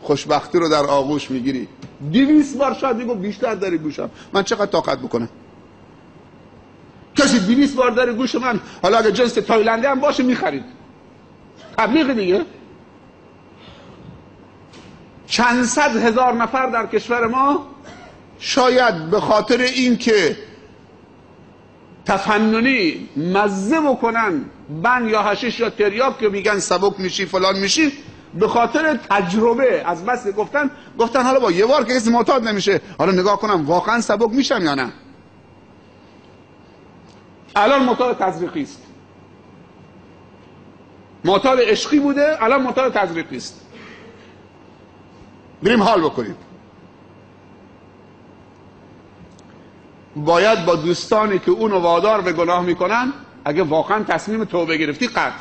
خوشبختی رو در آغوش میگیری. 200 بار شاید میگو بیشتر در گوشم. من چقدر طاقت بکنم؟ کسی 200 بار در گوش من، حالا اگه جنس تایلندی هم باشه میخرید. تبلیغ دیگه. چند صد هزار نفر در کشور ما شاید به خاطر این که تفننی مزه بکنن بن یا حشیش یا تریاک که میگن سبک میشی فلان میشی، به خاطر تجربه از بس گفتن حالا با یه بار که کسی معتاد نمیشه، حالا نگاه کنم واقعا سبک میشم یا نه. الان معتاد تزریقی است. معتاد عشقی بوده، الان معتاد تزریقی است. بریم حال بکنیم. باید با دوستانی که اونو وادار به گناه میکنن، اگه واقعا تصمیم توبه گرفتی، قطع.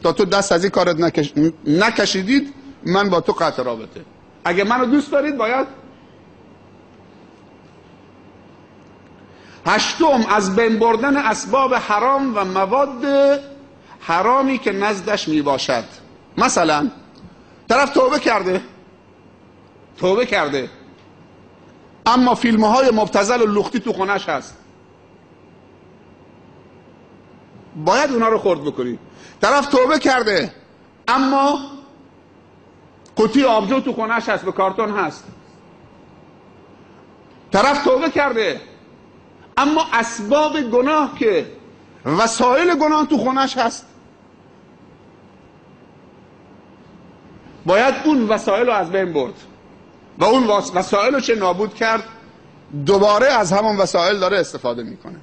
تا تو دست از این کارت نکشیدید، من با تو قطع رابطه. اگه منو دوست دارید باید. 8، از بین بردن اسباب حرام و مواد حرامی که نزدش میباشد. مثلا طرف توبه کرده اما فیلم های مبتذل و لختی تو خونش هست، باید اونا رو خرد بکنی. طرف توبه کرده اما قوطی آبجو تو خونش هست، به کارتون هست. طرف توبه کرده اما اسباب گناه که وسایل گناه تو خونش هست، باید اون وسایل رو از بین برد و اون وسایل رو چه نابود کرد. دوباره از همون وسایل داره استفاده میکنه.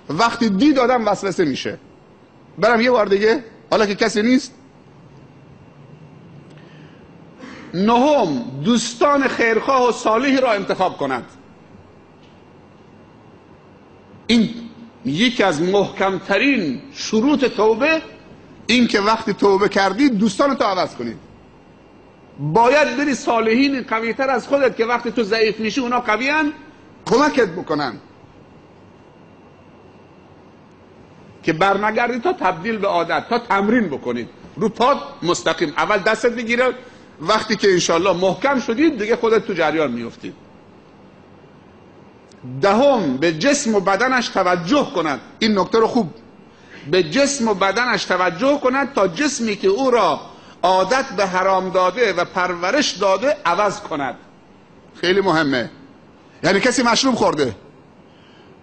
وقتی دید آدم وسوسه میشه. برم یه بار دیگه حالا که کسی نیست. 9، دوستان خیرخواه و صالحی را انتخاب کند. این یکی از محکمترین شروط توبه، این که وقتی توبه کردید دوستان تو عوض کنید. باید بری صالحین قویتر از خودت که وقتی تو ضعیف میشی اونا قویان، کمکت بکنن که برنگردی تا تبدیل به عادت، تا تمرین بکنید. رو پات مستقیم اول دستت بگیره، وقتی که انشالله محکم شدید دیگه خودت تو جریان میفتید. 10، به جسم و بدنش توجه کند. این نکته رو خوب، به جسم و بدنش توجه کند تا جسمی که او را عادت به حرام داده و پرورش داده عوض کند. خیلی مهمه. یعنی کسی مشروب خورده،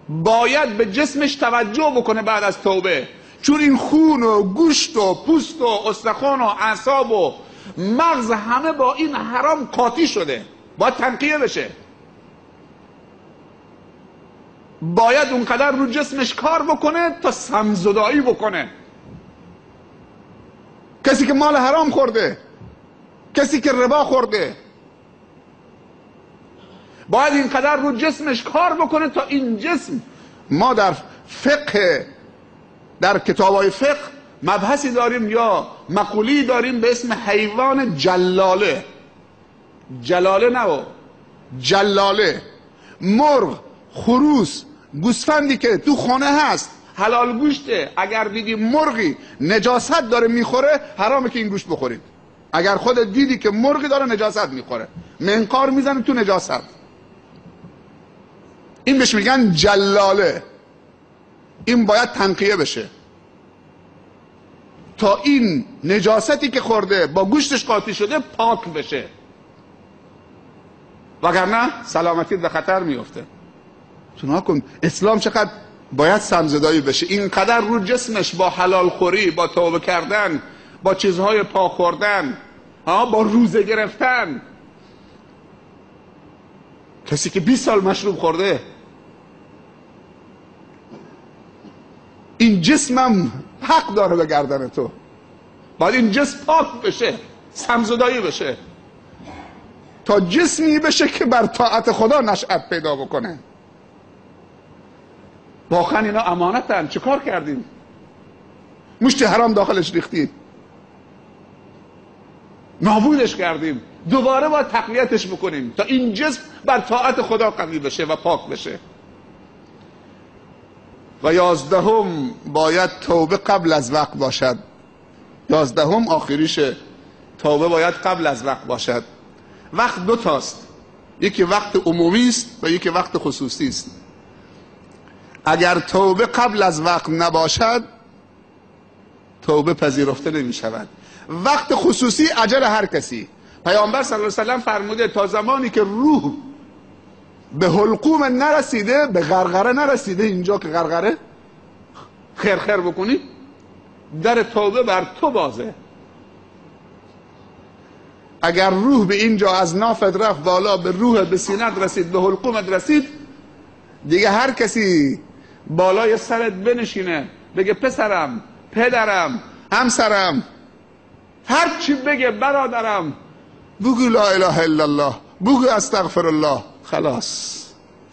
باید به جسمش توجه بکنه بعد از توبه، چون این خون و گوشت و پوست و استخوان و اعصاب و مغز همه با این حرام قاطی شده، باید تنقیه بشه. باید اونقدر رو جسمش کار بکنه تا سمزدایی بکنه. کسی که مال حرام خورده، کسی که ربا خورده، باید اینقدر رو جسمش کار بکنه تا این جسم. ما در فقه، در کتابای فقه مبحثی داریم یا مقولی داریم به اسم حیوان جلاله. جلاله نه، جلاله. مرغ، خروس، گوسفندی که تو خانه هست حلال گوشته، اگر دیدی مرغی نجاست داره میخوره، حرامه که این گوشت بخورید. اگر خودت دیدی که مرغی داره نجاست میخوره، منقار میزنه تو نجاست، این بهش میگن جلاله. این باید تنقیه بشه تا این نجاستی که خورده با گوشتش قاطی شده پاک بشه، وگرنه سلامتی به خطر میفته. چون کن اسلام چقدر باید سمزدایی بشه. اینقدر رو جسمش با حلال خوری، با توبه کردن، با چیزهای پاک خوردن، با روزه گرفتن. کسی که 20 سال مشروب خورده، این جسمم حق داره به گردن تو. باید این جسم پاک بشه، سمزدایی بشه، تا جسمی بشه که بر طاعت خدا نشأت پیدا بکنه. واقعا اینا امانتن. چه کار کردیم؟ مشت حرام داخلش ریختیم، نابودش کردیم. دوباره باید تقویتش بکنیم تا این جسم بر طاعت خدا قوی بشه و پاک بشه. و 11 باید توبه قبل از وقت باشد. 11 آخریشه. توبه باید قبل از وقت باشد. وقت دو تاست، یکی وقت عمومی است و یکی وقت خصوصی است. اگر توبه قبل از وقت نباشد، توبه پذیرفته نمی شود. وقت خصوصی اجل هر کسی. پیامبر صلی الله علیه و سلم فرموده تا زمانی که روح به حلقوم نرسیده، به غرغره نرسیده، اینجا که غرغره خیر خیر بکنی، در توبه بر تو بازه. اگر روح به اینجا از نافت رفت بالا، به روح، به سینت رسید، به حلقومت رسید، دیگه هر کسی بالای سرت بنشینه بگه پسرم، پدرم، همسرم، هر چی بگه برادرم، بگو لا اله الا الله، بگو استغفر الله، خلاص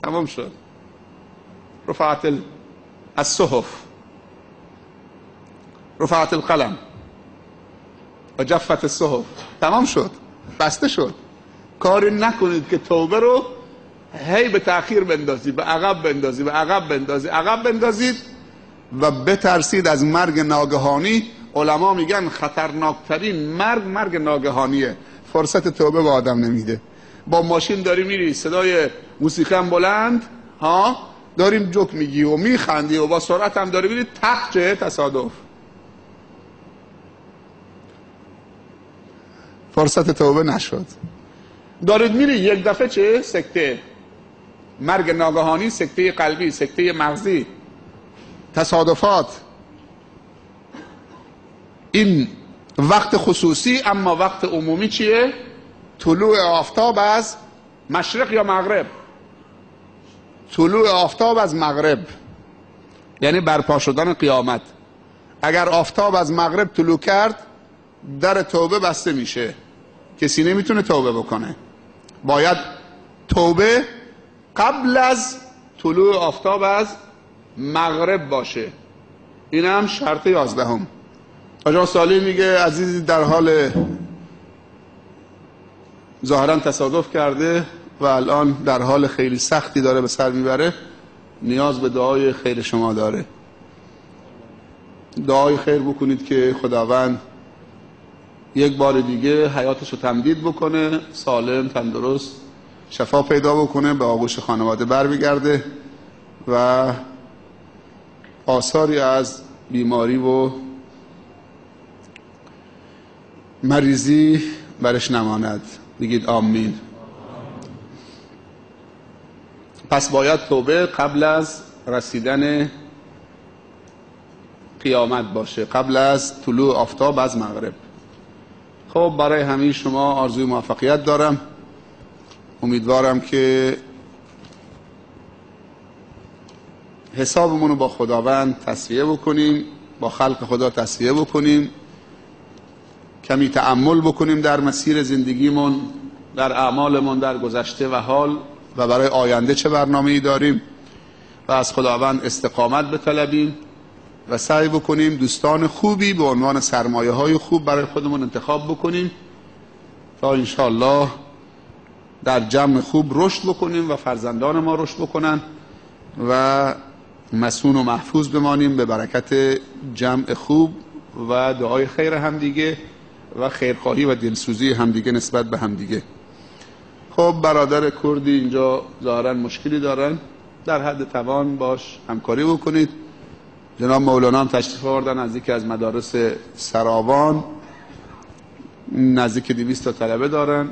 تمام شد. رفعت الصحف، رفعت القلم و جفت الصحف، تمام شد، بسته شد. کاری نکنید که توبه رو هی به تأخیر بندازی، به عقب بندازی، به عقب بندازی، عقب بندازید و بترسید از مرگ ناگهانی. علما میگن خطرناکترین مرگ ناگهانیه. فرصت توبه به آدم نمیده. با ماشین داری میری، صدای موسیقی هم بلند، داریم جوک میگی و میخندی و با سرعت هم داری میری، چه تصادف. فرصت توبه نشد. دارید میری یک دفعه چه؟ سکته، مرگ ناگهانی، سکته قلبی، سکته مغزی، تصادفات. این وقت خصوصی. اما وقت عمومی چیه؟ طلوع آفتاب از مشرق یا مغرب. طلوع آفتاب از مغرب یعنی برپا شدن قیامت. اگر آفتاب از مغرب طلوع کرد، در توبه بسته میشه، کسی نمیتونه توبه بکنه. باید توبه قبل از طلوع آفتاب از مغرب باشه. این هم شرط 11. آقا صالح میگه عزیزی در حال ظاهرا تصادف کرده و الان در حال خیلی سختی داره به سر میبره، نیاز به دعای خیر شما داره. دعای خیر بکنید که خداوند یک بار دیگه حیاتش رو تمدید بکنه، سالم، تندرست، شفا پیدا بکنه، به آغوش خانواده بر بگرده و آثاری از بیماری و مریضی برش نماند. بگید آمین. پس باید توبه قبل از رسیدن قیامت باشه، قبل از طلوع آفتاب از مغرب. خب برای همه شما آرزوی موفقیت دارم. امیدوارم که حسابمون رو با خداوند تصفیه بکنیم، با خلق خدا تصفیه بکنیم، کمی تأمل بکنیم در مسیر زندگیمون، در اعمالمون، در گذشته و حال، و برای آینده چه برنامه‌ای داریم، و از خداوند استقامت بطلبیم و سعی بکنیم دوستان خوبی به عنوان سرمایه‌های خوب برای خودمون انتخاب بکنیم تا انشاءالله در جمع خوب رشد بکنیم و فرزندان ما رشد بکنن و مسئول و محفوظ بمانیم به برکت جمع خوب و دعای خیر همدیگه و خیرخواهی و دلسوزی همدیگه نسبت به همدیگه. خب برادر کردی اینجا ظاهرا مشکلی دارن، در حد توان باش همکاری بکنید. جناب مولانا هم تشریف آوردن از یکی از مدارس سراوان، نزدیک 200 تا طلبه دارن،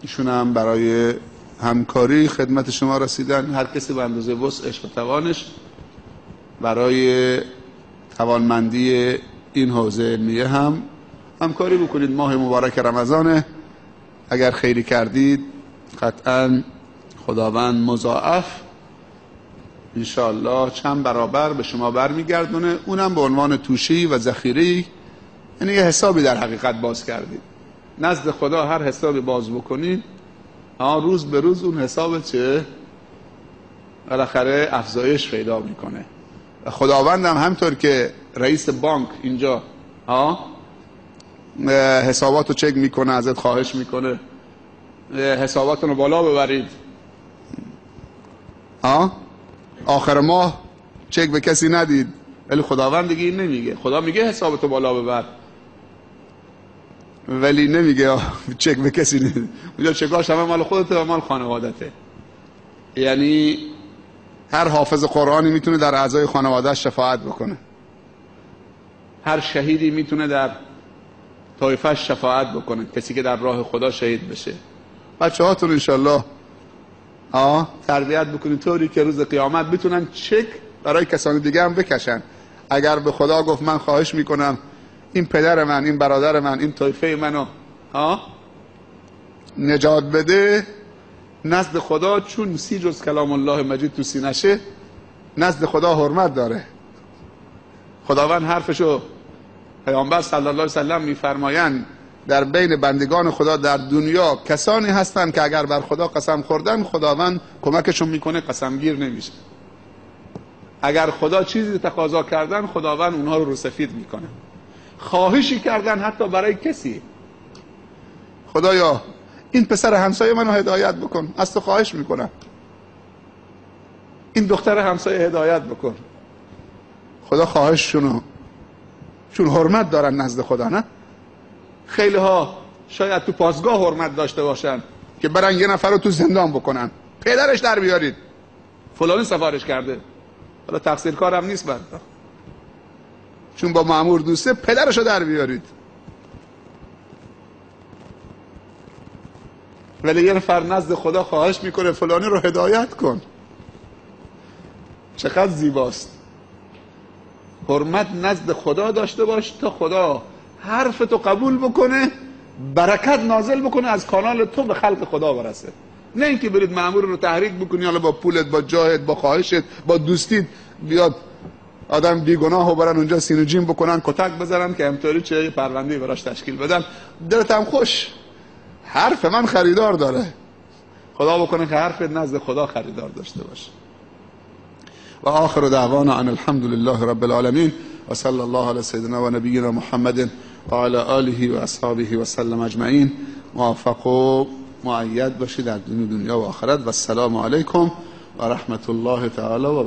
ایشون هم برای همکاری خدمت شما رسیدن. هر کسی به اندازه وسعش و توانش برای توانمندی این حوزه علمیه هم همکاری بکنید. ماه مبارک رمضانه، اگر خیری کردید قطعا خداوند مضاعف انشاءالله چند برابر به شما برمیگردونه، اونم به عنوان توشی و ذخیره‌ای. یعنی یه حسابی در حقیقت باز کردید نزد خدا. هر حسابی باز بکنید روز به روز اون حساب چه بالاخره افزایش پیدا میکنه. و خداوند هم همطور که رئیس بانک اینجا حساباتو چک میکنه، ازت خواهش میکنه حساباتونو بالا ببرید، آخر ماه چک به کسی ندید، ولی خداوند دیگه این نمیگه. خدا میگه حسابتو بالا ببر، ولی نمیگه چک به کسی ندید. اونجا چکاش همه مال خودته و مال خانوادته. یعنی هر حافظ قرآنی میتونه در اعضای خانواده‌اش شفاعت بکنه، هر شهیدی میتونه در طایفه‌اش شفاعت بکنه، کسی که در راه خدا شهید بشه. بچه هاتون انشالله تربیت بکنید طوری که روز قیامت بتونن چک برای کسان دیگه هم بکشن. اگر به خدا گفت من خواهش میکنم این پدر من، این برادر من، این طایفه منو نجات بده، نزد خدا چون 30 جز کلام الله مجید تو سینشه نزد خدا حرمت داره. خداوند حرفشو، پیامبر صلی الله علیه و سلم میفرمایند در بین بندگان خدا در دنیا کسانی هستند که اگر بر خدا قسم خوردن خداوند کمکشون میکنه، قسمگیر نمیشه. اگر خدا چیزی تقاضا کردن خداوند اونها رو سفید میکنه. خواهشی کردن حتی برای کسی، خدایا این پسر همسایه منو هدایت بکن، از تو خواهش میکنم، این دختر همسایه هدایت بکن. خدا خواهششونو، چون حرمت دارن نزد خدا. نه خیلی ها شاید تو پاسگاه حرمت داشته باشن که برن یه نفر رو تو زندان بکنن، پدرش در بیارید فلانی سفارش کرده، حالا تقصیر کارم نیست بعد چون با مأمور دوسته، پدرشو در بیارید. ولی یه نفر نزد خدا خواهش میکنه فلانی رو هدایت کن. چقدر زیباست. حرمت نزد خدا داشته باش تا خدا حرف تو قبول بکنه، برکت نازل بکنه از کانال تو به خلق خدا برسه. نه اینکه برید مأمور رو تحریک بکنی، حالا با پولت، با جاهت، با خواهشت، با دوستیت بیاد آدم بیگناهو برن اونجا سینو جیم بکنن، کتک بزنن که همطوری چه پرونده براش تشکیل بدن. دلت هم خوش، حرف من خریدار داره. خدا بکنه که حرف نزد خدا خریدار داشته باشه. و آخر دعوانا ان الحمد لله رب العالمین و صلی الله علی سیدنا و نبینا محمد و علی آله و اصحابه و سلم اجمعین. موفق و مؤید باشید در دنیا و آخرت. و السلام علیکم و رحمت الله تعالی و